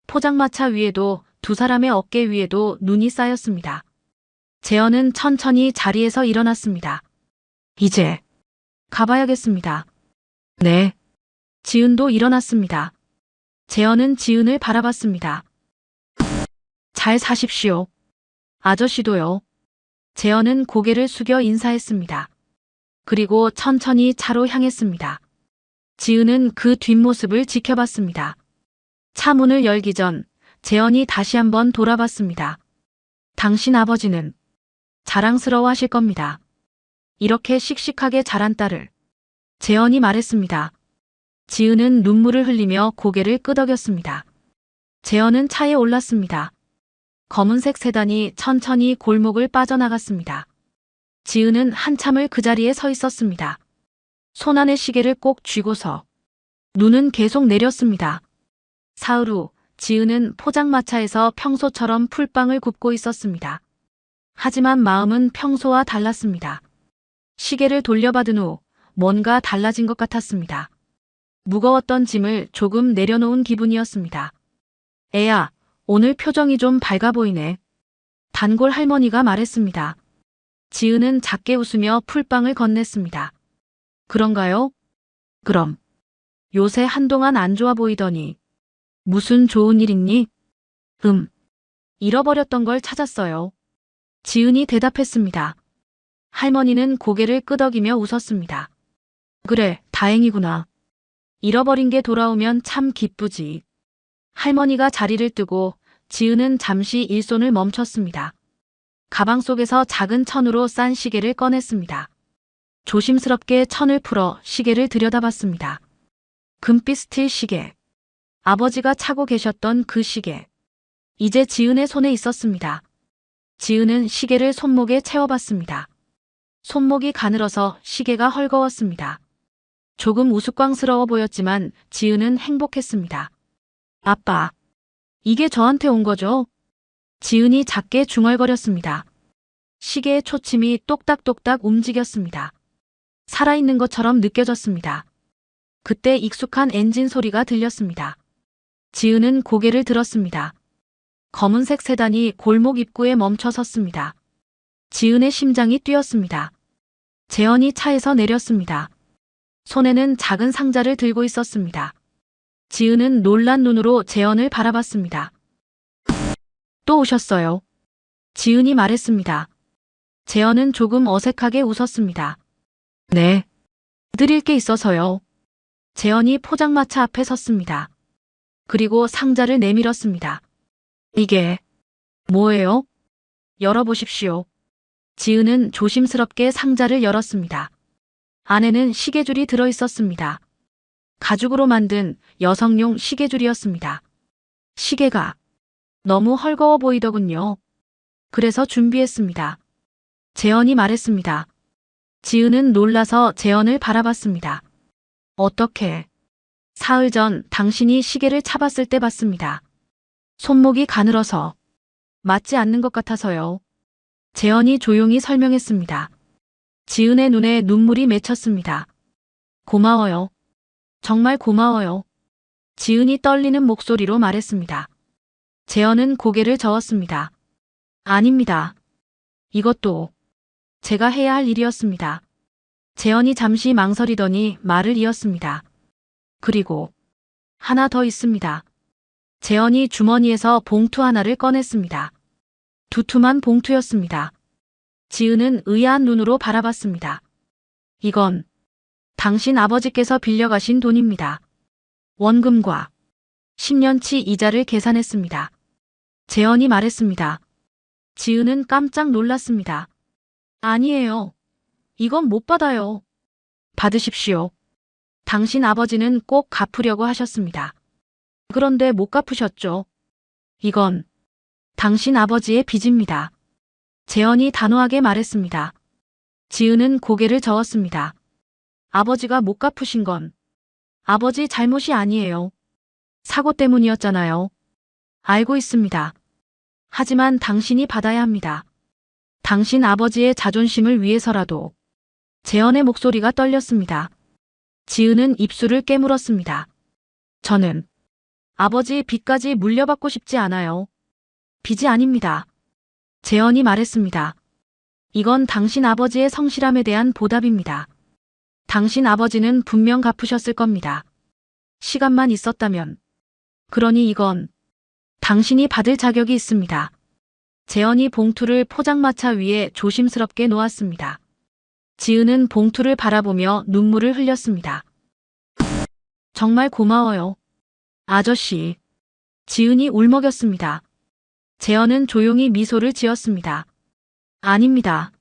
포장마차 위에도 두 사람의 어깨 위에도 눈이 쌓였습니다. 재현은 천천히 자리에서 일어났습니다. 이제 가봐야겠습니다. 네. 지은도 일어났습니다. 재현은 지은을 바라봤습니다. 잘 사십시오. 아저씨도요. 재현은 고개를 숙여 인사했습니다. 그리고 천천히 차로 향했습니다. 지은은 그 뒷모습을 지켜봤습니다. 차 문을 열기 전 재현이 다시 한번 돌아봤습니다. 당신 아버지는 자랑스러워하실 겁니다. 이렇게 씩씩하게 자란 딸을. 재현이 말했습니다. 지은은 눈물을 흘리며 고개를 끄덕였습니다. 재현은 차에 올랐습니다. 검은색 세단이 천천히 골목을 빠져나갔습니다. 지은은 한참을 그 자리에 서 있었습니다. 손 안의 시계를 꼭 쥐고서 눈은 계속 내렸습니다. 사흘 후 지은은 포장마차에서 평소처럼 풀빵을 굽고 있었습니다. 하지만 마음은 평소와 달랐습니다. 시계를 돌려받은 후 뭔가 달라진 것 같았습니다. 무거웠던 짐을 조금 내려놓은 기분이었습니다. 애야, 오늘 표정이 좀 밝아 보이네. 단골 할머니가 말했습니다. 지은은 작게 웃으며 풀빵을 건넸습니다. 그런가요? 그럼. 요새 한동안 안 좋아 보이더니. 무슨 좋은 일 있니? 잃어버렸던 걸 찾았어요. 지은이 대답했습니다. 할머니는 고개를 끄덕이며 웃었습니다. 그래, 다행이구나. 잃어버린 게 돌아오면 참 기쁘지. 할머니가 자리를 뜨고 지은은 잠시 일손을 멈췄습니다. 가방 속에서 작은 천으로 싼 시계를 꺼냈습니다. 조심스럽게 천을 풀어 시계를 들여다봤습니다. 금빛 스틸 시계. 아버지가 차고 계셨던 그 시계. 이제 지은의 손에 있었습니다. 지은은 시계를 손목에 채워봤습니다. 손목이 가늘어서 시계가 헐거웠습니다. 조금 우스꽝스러워 보였지만 지은은 행복했습니다. 아빠, 이게 저한테 온 거죠? 지은이 작게 중얼거렸습니다. 시계의 초침이 똑딱똑딱 움직였습니다. 살아있는 것처럼 느껴졌습니다. 그때 익숙한 엔진 소리가 들렸습니다. 지은은 고개를 들었습니다. 검은색 세단이 골목 입구에 멈춰 섰습니다. 지은의 심장이 뛰었습니다. 재현이 차에서 내렸습니다. 손에는 작은 상자를 들고 있었습니다. 지은은 놀란 눈으로 재현을 바라봤습니다. 또 오셨어요. 지은이 말했습니다. 재현은 조금 어색하게 웃었습니다. 네. 드릴 게 있어서요. 재현이 포장마차 앞에 섰습니다. 그리고 상자를 내밀었습니다. 이게 뭐예요? 열어보십시오. 지은은 조심스럽게 상자를 열었습니다. 안에는 시계줄이 들어있었습니다. 가죽으로 만든 여성용 시계줄이었습니다. 시계가 너무 헐거워 보이더군요. 그래서 준비했습니다. 재현이 말했습니다. 지은은 놀라서 재현을 바라봤습니다. 어떻게? 사흘 전 당신이 시계를 차봤을 때 봤습니다. 손목이 가늘어서 맞지 않는 것 같아서요. 재현이 조용히 설명했습니다. 지은의 눈에 눈물이 맺혔습니다. 고마워요. 정말 고마워요. 지은이 떨리는 목소리로 말했습니다. 재현은 고개를 저었습니다. 아닙니다. 이것도 제가 해야 할 일이었습니다. 재현이 잠시 망설이더니 말을 이었습니다. 그리고 하나 더 있습니다. 재현이 주머니에서 봉투 하나를 꺼냈습니다. 두툼한 봉투였습니다. 지은은 의아한 눈으로 바라봤습니다. 이건 당신 아버지께서 빌려가신 돈입니다. 원금과 10년치 이자를 계산했습니다. 재현이 말했습니다. 지은은 깜짝 놀랐습니다. 아니에요. 이건 못 받아요. 받으십시오. 당신 아버지는 꼭 갚으려고 하셨습니다. 그런데 못 갚으셨죠. 이건 당신 아버지의 빚입니다. 재현이 단호하게 말했습니다. 지은은 고개를 저었습니다. 아버지가 못 갚으신 건 아버지 잘못이 아니에요. 사고 때문이었잖아요. 알고 있습니다. 하지만 당신이 받아야 합니다. 당신 아버지의 자존심을 위해서라도. 재현의 목소리가 떨렸습니다. 지은은 입술을 깨물었습니다. 저는 아버지 빚까지 물려받고 싶지 않아요. 빚이 아닙니다. 재현이 말했습니다. 이건 당신 아버지의 성실함에 대한 보답입니다. 당신 아버지는 분명 갚으셨을 겁니다. 시간만 있었다면. 그러니 이건 당신이 받을 자격이 있습니다. 재현이 봉투를 포장마차 위에 조심스럽게 놓았습니다. 지은은 봉투를 바라보며 눈물을 흘렸습니다. 정말 고마워요. 아저씨. 지은이 울먹였습니다. 재현은 조용히 미소를 지었습니다. 아닙니다.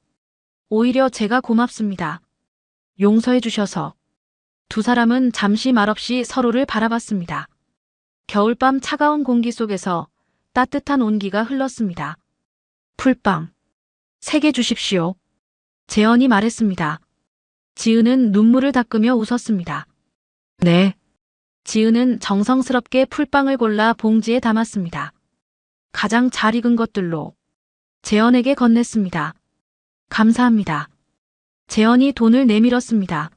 오히려 제가 고맙습니다. 용서해 주셔서. 두 사람은 잠시 말없이 서로를 바라봤습니다. 겨울밤 차가운 공기 속에서 따뜻한 온기가 흘렀습니다. 풀빵. 3개 주십시오. 재현이 말했습니다. 지은은 눈물을 닦으며 웃었습니다. 네. 지은은 정성스럽게 풀빵을 골라 봉지에 담았습니다. 가장 잘 익은 것들로 재현에게 건넸습니다. 감사합니다. 재현이 돈을 내밀었습니다.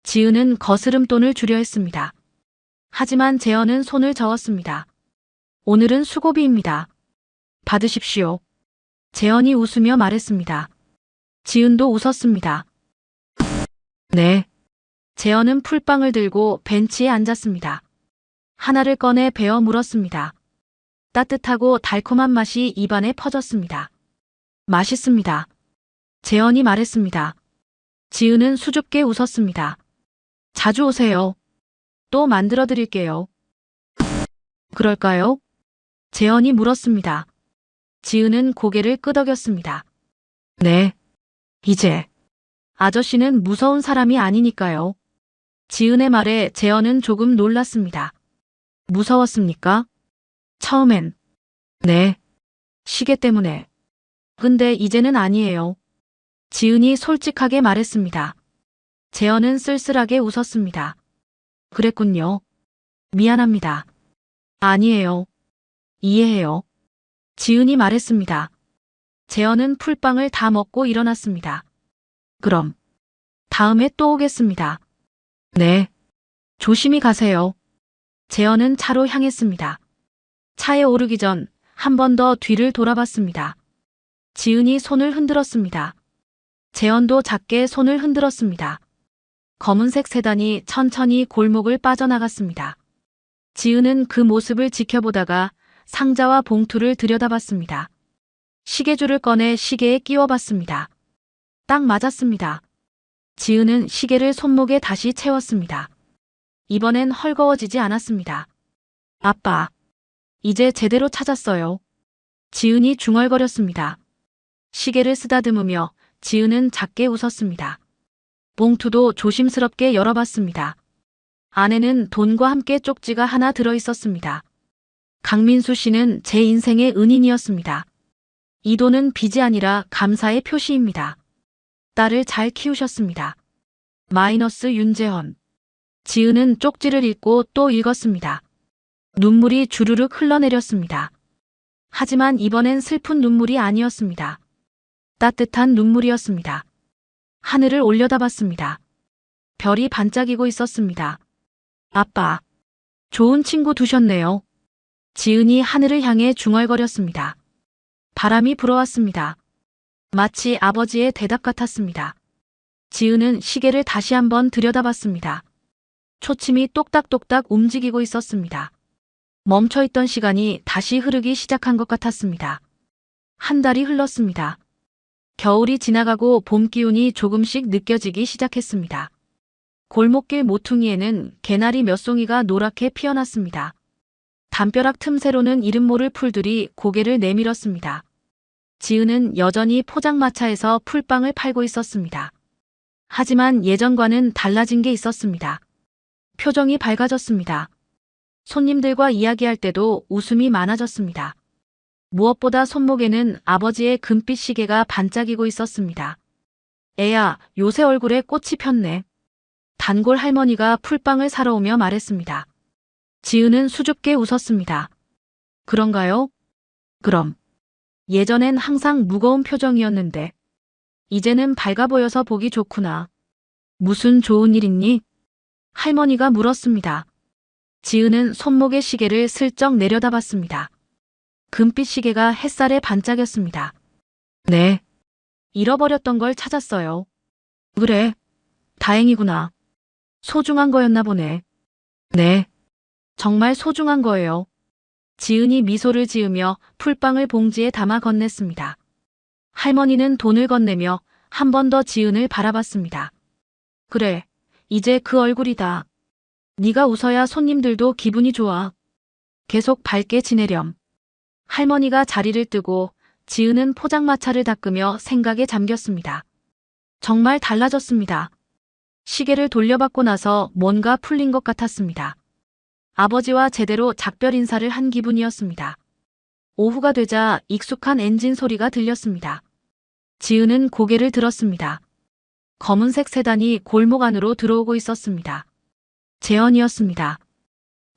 지은은 거스름돈을 주려 했습니다. 하지만 재현은 손을 저었습니다. 오늘은 수고비입니다. 받으십시오. 재현이 웃으며 말했습니다. 지은도 웃었습니다. 네. 재현은 풀빵을 들고 벤치에 앉았습니다. 하나를 꺼내 베어 물었습니다. 따뜻하고 달콤한 맛이 입안에 퍼졌습니다. 맛있습니다. 재현이 말했습니다. 지은은 수줍게 웃었습니다. 자주 오세요. 또 만들어 드릴게요. 그럴까요? 재현이 물었습니다. 지은은 고개를 끄덕였습니다. 네. 이제 아저씨는 무서운 사람이 아니니까요. 지은의 말에 재현은 조금 놀랐습니다. 무서웠습니까? 처음엔. 네. 시계 때문에. 근데 이제는 아니에요. 지은이 솔직하게 말했습니다. 재현은 쓸쓸하게 웃었습니다. 그랬군요. 미안합니다. 아니에요. 이해해요. 지은이 말했습니다. 재현은 풀빵을 다 먹고 일어났습니다. 그럼 다음에 또 오겠습니다. 네. 조심히 가세요. 재현은 차로 향했습니다. 차에 오르기 전 한 번 더 뒤를 돌아봤습니다. 지은이 손을 흔들었습니다. 재현도 작게 손을 흔들었습니다. 검은색 세단이 천천히 골목을 빠져나갔습니다. 지은은 그 모습을 지켜보다가 상자와 봉투를 들여다봤습니다. 시계줄을 꺼내 시계에 끼워봤습니다. 딱 맞았습니다. 지은은 시계를 손목에 다시 채웠습니다. 이번엔 헐거워지지 않았습니다. 아빠, 이제 제대로 찾았어요. 지은이 중얼거렸습니다. 시계를 쓰다듬으며 지은은 작게 웃었습니다. 봉투도 조심스럽게 열어봤습니다. 안에는 돈과 함께 쪽지가 하나 들어있었습니다. 강민수 씨는 제 인생의 은인이었습니다. 이 돈은 빚이 아니라 감사의 표시입니다. 딸을 잘 키우셨습니다. 마이너스 윤재헌. 지은은 쪽지를 읽고 또 읽었습니다. 눈물이 주르륵 흘러내렸습니다. 하지만 이번엔 슬픈 눈물이 아니었습니다. 따뜻한 눈물이었습니다. 하늘을 올려다봤습니다. 별이 반짝이고 있었습니다. 아빠, 좋은 친구 두셨네요. 지은이 하늘을 향해 중얼거렸습니다. 바람이 불어왔습니다. 마치 아버지의 대답 같았습니다. 지은은 시계를 다시 한번 들여다봤습니다. 초침이 똑딱똑딱 움직이고 있었습니다. 멈춰있던 시간이 다시 흐르기 시작한 것 같았습니다. 한 달이 흘렀습니다. 겨울이 지나가고 봄 기운이 조금씩 느껴지기 시작했습니다. 골목길 모퉁이에는 개나리 몇 송이가 노랗게 피어났습니다. 담벼락 틈새로는 이름 모를 풀들이 고개를 내밀었습니다. 지은은 여전히 포장마차에서 풀빵을 팔고 있었습니다. 하지만 예전과는 달라진 게 있었습니다. 표정이 밝아졌습니다. 손님들과 이야기할 때도 웃음이 많아졌습니다. 무엇보다 손목에는 아버지의 금빛 시계가 반짝이고 있었습니다. 애야, 요새 얼굴에 꽃이 폈네. 단골 할머니가 풀빵을 사러 오며 말했습니다. 지은은 수줍게 웃었습니다. 그런가요? 그럼. 예전엔 항상 무거운 표정이었는데 이제는 밝아 보여서 보기 좋구나. 무슨 좋은 일 있니? 할머니가 물었습니다. 지은은 손목의 시계를 슬쩍 내려다봤습니다. 금빛 시계가 햇살에 반짝였습니다. 네. 잃어버렸던 걸 찾았어요. 그래. 다행이구나. 소중한 거였나 보네. 네. 정말 소중한 거예요. 지은이 미소를 지으며 풀빵을 봉지에 담아 건넸습니다. 할머니는 돈을 건네며 한 번 더 지은을 바라봤습니다. 그래, 이제 그 얼굴이다. 네가 웃어야 손님들도 기분이 좋아. 계속 밝게 지내렴. 할머니가 자리를 뜨고 지은은 포장마차를 닦으며 생각에 잠겼습니다. 정말 달라졌습니다. 시계를 돌려받고 나서 뭔가 풀린 것 같았습니다. 아버지와 제대로 작별 인사를 한 기분이었습니다. 오후가 되자 익숙한 엔진 소리가 들렸습니다. 지은은 고개를 들었습니다. 검은색 세단이 골목 안으로 들어오고 있었습니다. 재현이었습니다.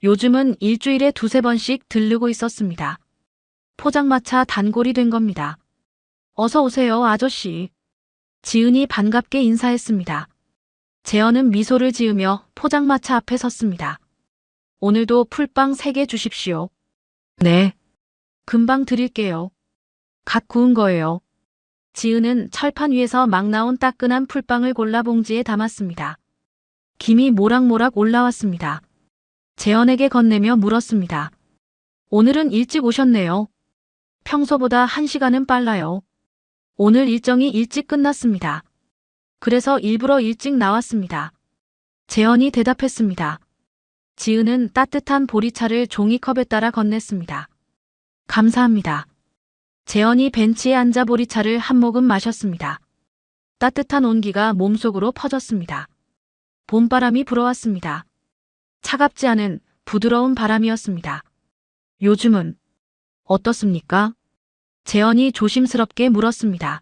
요즘은 일주일에 두세 번씩 들르고 있었습니다. 포장마차 단골이 된 겁니다. 어서 오세요, 아저씨. 지은이 반갑게 인사했습니다. 재현은 미소를 지으며 포장마차 앞에 섰습니다. 오늘도 풀빵 3개 주십시오. 네. 금방 드릴게요. 갓 구운 거예요. 지은은 철판 위에서 막 나온 따끈한 풀빵을 골라 봉지에 담았습니다. 김이 모락모락 올라왔습니다. 재현에게 건네며 물었습니다. 오늘은 일찍 오셨네요. 평소보다 1시간은 빨라요. 오늘 일정이 일찍 끝났습니다. 그래서 일부러 일찍 나왔습니다. 재현이 대답했습니다. 지은은 따뜻한 보리차를 종이컵에 따라 건넸습니다. 감사합니다. 재현이 벤치에 앉아 보리차를 한 모금 마셨습니다. 따뜻한 온기가 몸속으로 퍼졌습니다. 봄바람이 불어왔습니다. 차갑지 않은 부드러운 바람이었습니다. 요즘은 어떻습니까? 재현이 조심스럽게 물었습니다.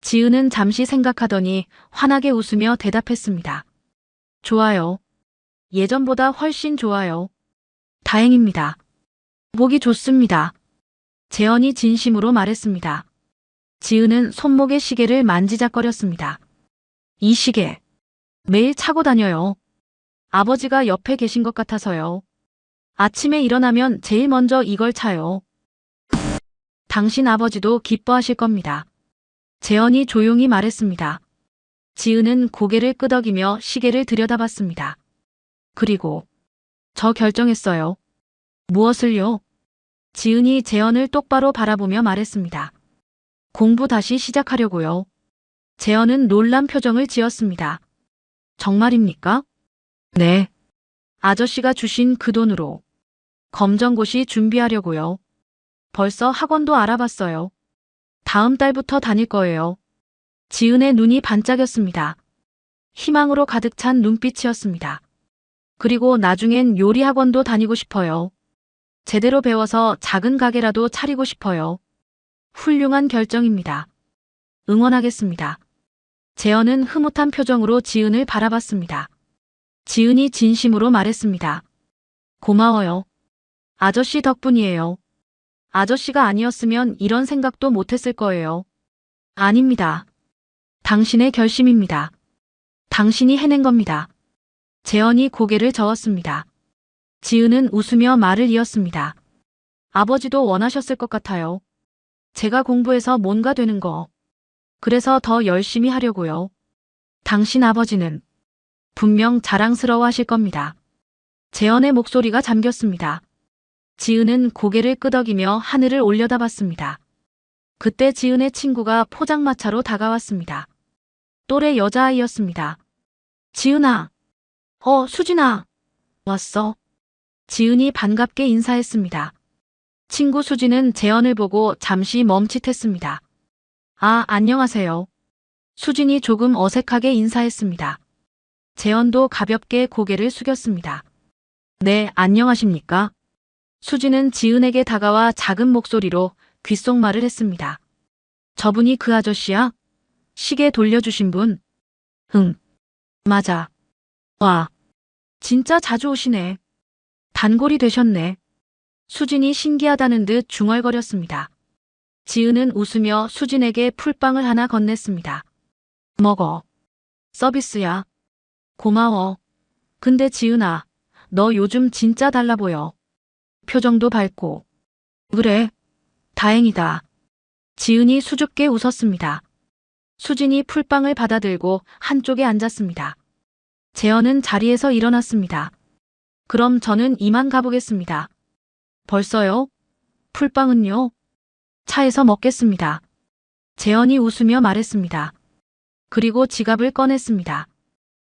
지은은 잠시 생각하더니 환하게 웃으며 대답했습니다. 좋아요. 예전보다 훨씬 좋아요. 다행입니다. 보기 좋습니다. 재현이 진심으로 말했습니다. 지은은 손목의 시계를 만지작거렸습니다. 이 시계, 매일 차고 다녀요. 아버지가 옆에 계신 것 같아서요. 아침에 일어나면 제일 먼저 이걸 차요. 당신 아버지도 기뻐하실 겁니다. 재현이 조용히 말했습니다. 지은은 고개를 끄덕이며 시계를 들여다봤습니다. 그리고 저 결정했어요. 무엇을요? 지은이 재현을 똑바로 바라보며 말했습니다. 공부 다시 시작하려고요. 재현은 놀란 표정을 지었습니다. 정말입니까? 네. 아저씨가 주신 그 돈으로 검정고시 준비하려고요. 벌써 학원도 알아봤어요. 다음 달부터 다닐 거예요. 지은의 눈이 반짝였습니다. 희망으로 가득 찬 눈빛이었습니다. 그리고 나중엔 요리 학원도 다니고 싶어요. 제대로 배워서 작은 가게라도 차리고 싶어요. 훌륭한 결정입니다. 응원하겠습니다. 재현은 흐뭇한 표정으로 지은을 바라봤습니다. 지은이 진심으로 말했습니다. 고마워요. 아저씨 덕분이에요. 아저씨가 아니었으면 이런 생각도 못했을 거예요. 아닙니다. 당신의 결심입니다. 당신이 해낸 겁니다. 재현이 고개를 저었습니다. 지은은 웃으며 말을 이었습니다. 아버지도 원하셨을 것 같아요. 제가 공부해서 뭔가 되는 거. 그래서 더 열심히 하려고요. 당신 아버지는 분명 자랑스러워 하실 겁니다. 재현의 목소리가 잠겼습니다. 지은은 고개를 끄덕이며 하늘을 올려다봤습니다. 그때 지은의 친구가 포장마차로 다가왔습니다. 또래 여자아이였습니다. 지은아. 수진아. 왔어. 지은이 반갑게 인사했습니다. 친구 수진은 재현을 보고 잠시 멈칫했습니다. 안녕하세요. 수진이 조금 어색하게 인사했습니다. 재현도 가볍게 고개를 숙였습니다. 네, 안녕하십니까? 수진은 지은에게 다가와 작은 목소리로 귓속말을 했습니다. 저분이 그 아저씨야? 시계 돌려주신 분? 응. 맞아. 와. 진짜 자주 오시네. 단골이 되셨네. 수진이 신기하다는 듯 중얼거렸습니다. 지은은 웃으며 수진에게 풀빵을 하나 건넸습니다. 먹어. 서비스야. 고마워. 근데 지은아, 너 요즘 진짜 달라 보여. 표정도 밝고. 그래. 다행이다. 지은이 수줍게 웃었습니다. 수진이 풀빵을 받아들고 한쪽에 앉았습니다. 재현은 자리에서 일어났습니다. 그럼 저는 이만 가보겠습니다. 벌써요? 풀빵은요? 차에서 먹겠습니다. 재현이 웃으며 말했습니다. 그리고 지갑을 꺼냈습니다.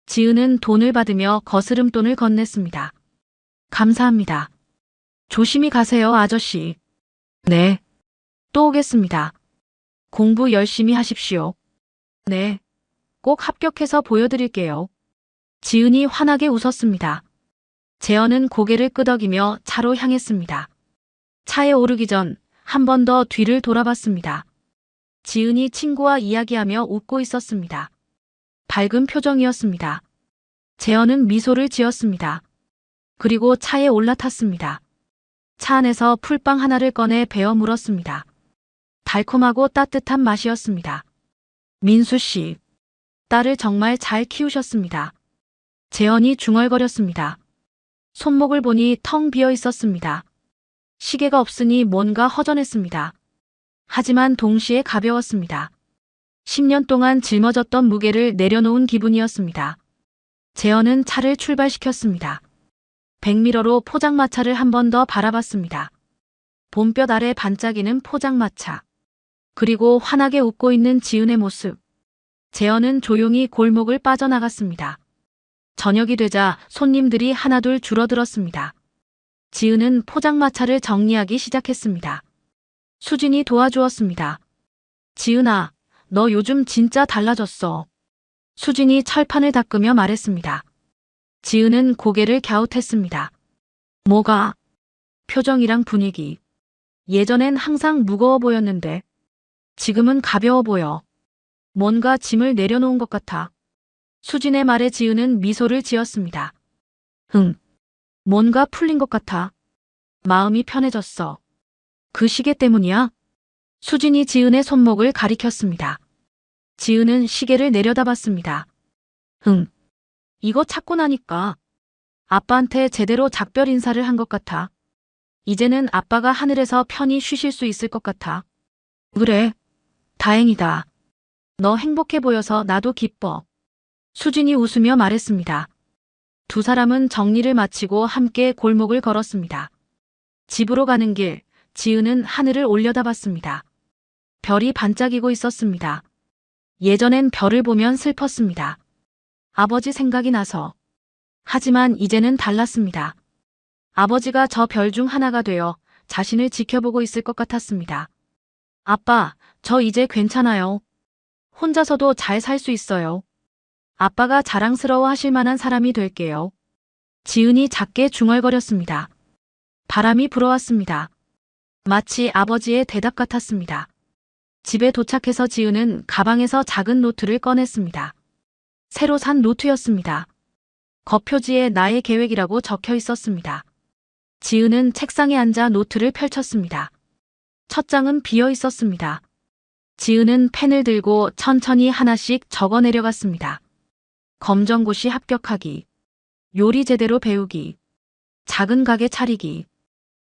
지은은 돈을 받으며 거스름돈을 건넸습니다. 감사합니다. 조심히 가세요, 아저씨. 네. 또 오겠습니다. 공부 열심히 하십시오. 네. 꼭 합격해서 보여드릴게요. 지은이 환하게 웃었습니다. 재현은 고개를 끄덕이며 차로 향했습니다. 차에 오르기 전 한 번 더 뒤를 돌아봤습니다. 지은이 친구와 이야기하며 웃고 있었습니다. 밝은 표정이었습니다. 재현은 미소를 지었습니다. 그리고 차에 올라탔습니다. 차 안에서 풀빵 하나를 꺼내 베어 물었습니다. 달콤하고 따뜻한 맛이었습니다. 민수 씨, 딸을 정말 잘 키우셨습니다. 재현이 중얼거렸습니다. 손목을 보니 텅 비어 있었습니다. 시계가 없으니 뭔가 허전했습니다. 하지만 동시에 가벼웠습니다. 10년 동안 짊어졌던 무게를 내려놓은 기분이었습니다. 재현은 차를 출발시켰습니다. 백미러로 포장마차를 한 번 더 바라봤습니다. 봄볕 아래 반짝이는 포장마차. 그리고 환하게 웃고 있는 지은의 모습. 재현은 조용히 골목을 빠져나갔습니다. 저녁이 되자 손님들이 하나둘 줄어들었습니다. 지은은 포장마차를 정리하기 시작했습니다. 수진이 도와주었습니다. 지은아, 너 요즘 진짜 달라졌어. 수진이 철판을 닦으며 말했습니다. 지은은 고개를 갸웃했습니다. 뭐가? 표정이랑 분위기. 예전엔 항상 무거워 보였는데 지금은 가벼워 보여. 뭔가 짐을 내려놓은 것 같아. 수진의 말에 지은은 미소를 지었습니다. 뭔가 풀린 것 같아. 마음이 편해졌어. 그 시계 때문이야? 수진이 지은의 손목을 가리켰습니다. 지은은 시계를 내려다봤습니다. 이거 찾고 나니까 아빠한테 제대로 작별 인사를 한 것 같아. 이제는 아빠가 하늘에서 편히 쉬실 수 있을 것 같아. 그래, 다행이다. 너 행복해 보여서 나도 기뻐. 수진이 웃으며 말했습니다. 두 사람은 정리를 마치고 함께 골목을 걸었습니다. 집으로 가는 길, 지은은 하늘을 올려다봤습니다. 별이 반짝이고 있었습니다. 예전엔 별을 보면 슬펐습니다. 아버지 생각이 나서. 하지만 이제는 달랐습니다. 아버지가 저 별 중 하나가 되어 자신을 지켜보고 있을 것 같았습니다. 아빠, 저 이제 괜찮아요. 혼자서도 잘 살 수 있어요. 아빠가 자랑스러워 하실 만한 사람이 될게요. 지은이 작게 중얼거렸습니다. 바람이 불어왔습니다. 마치 아버지의 대답 같았습니다. 집에 도착해서 지은은 가방에서 작은 노트를 꺼냈습니다. 새로 산 노트였습니다. 겉표지에 나의 계획이라고 적혀 있었습니다. 지은은 책상에 앉아 노트를 펼쳤습니다. 첫 장은 비어 있었습니다. 지은은 펜을 들고 천천히 하나씩 적어 내려갔습니다. 검정고시 합격하기, 요리 제대로 배우기, 작은 가게 차리기,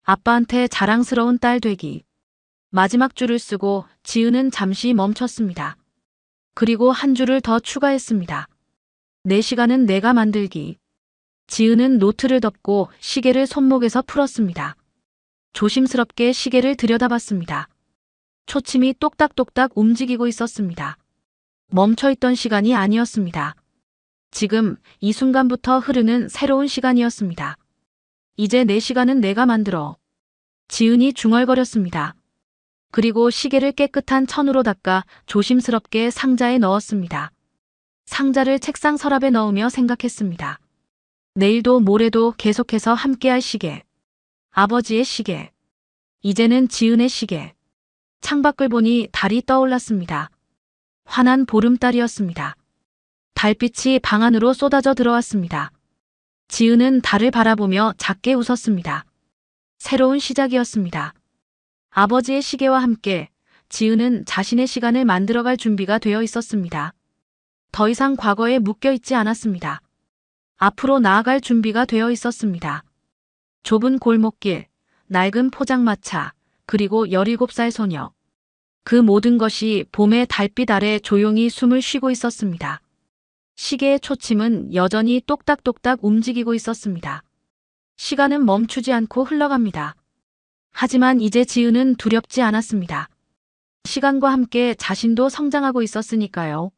아빠한테 자랑스러운 딸 되기. 마지막 줄을 쓰고 지은은 잠시 멈췄습니다. 그리고 한 줄을 더 추가했습니다. 내 시간은 내가 만들기. 지은은 노트를 덮고 시계를 손목에서 풀었습니다. 조심스럽게 시계를 들여다봤습니다. 초침이 똑딱똑딱 움직이고 있었습니다. 멈춰있던 시간이 아니었습니다. 지금 이 순간부터 흐르는 새로운 시간이었습니다. 이제 내 시간은 내가 만들어. 지은이 중얼거렸습니다. 그리고 시계를 깨끗한 천으로 닦아 조심스럽게 상자에 넣었습니다. 상자를 책상 서랍에 넣으며 생각했습니다. 내일도 모레도 계속해서 함께할 시계. 아버지의 시계. 이제는 지은의 시계. 창밖을 보니 달이 떠올랐습니다. 환한 보름달이었습니다. 달빛이 방 안으로 쏟아져 들어왔습니다. 지은은 달을 바라보며 작게 웃었습니다. 새로운 시작이었습니다. 아버지의 시계와 함께 지은은 자신의 시간을 만들어갈 준비가 되어 있었습니다. 더 이상 과거에 묶여 있지 않았습니다. 앞으로 나아갈 준비가 되어 있었습니다. 좁은 골목길, 낡은 포장마차, 그리고 17살 소녀. 그 모든 것이 봄의 달빛 아래 조용히 숨을 쉬고 있었습니다. 시계의 초침은 여전히 똑딱똑딱 움직이고 있었습니다. 시간은 멈추지 않고 흘러갑니다. 하지만 이제 지은은 두렵지 않았습니다. 시간과 함께 자신도 성장하고 있었으니까요.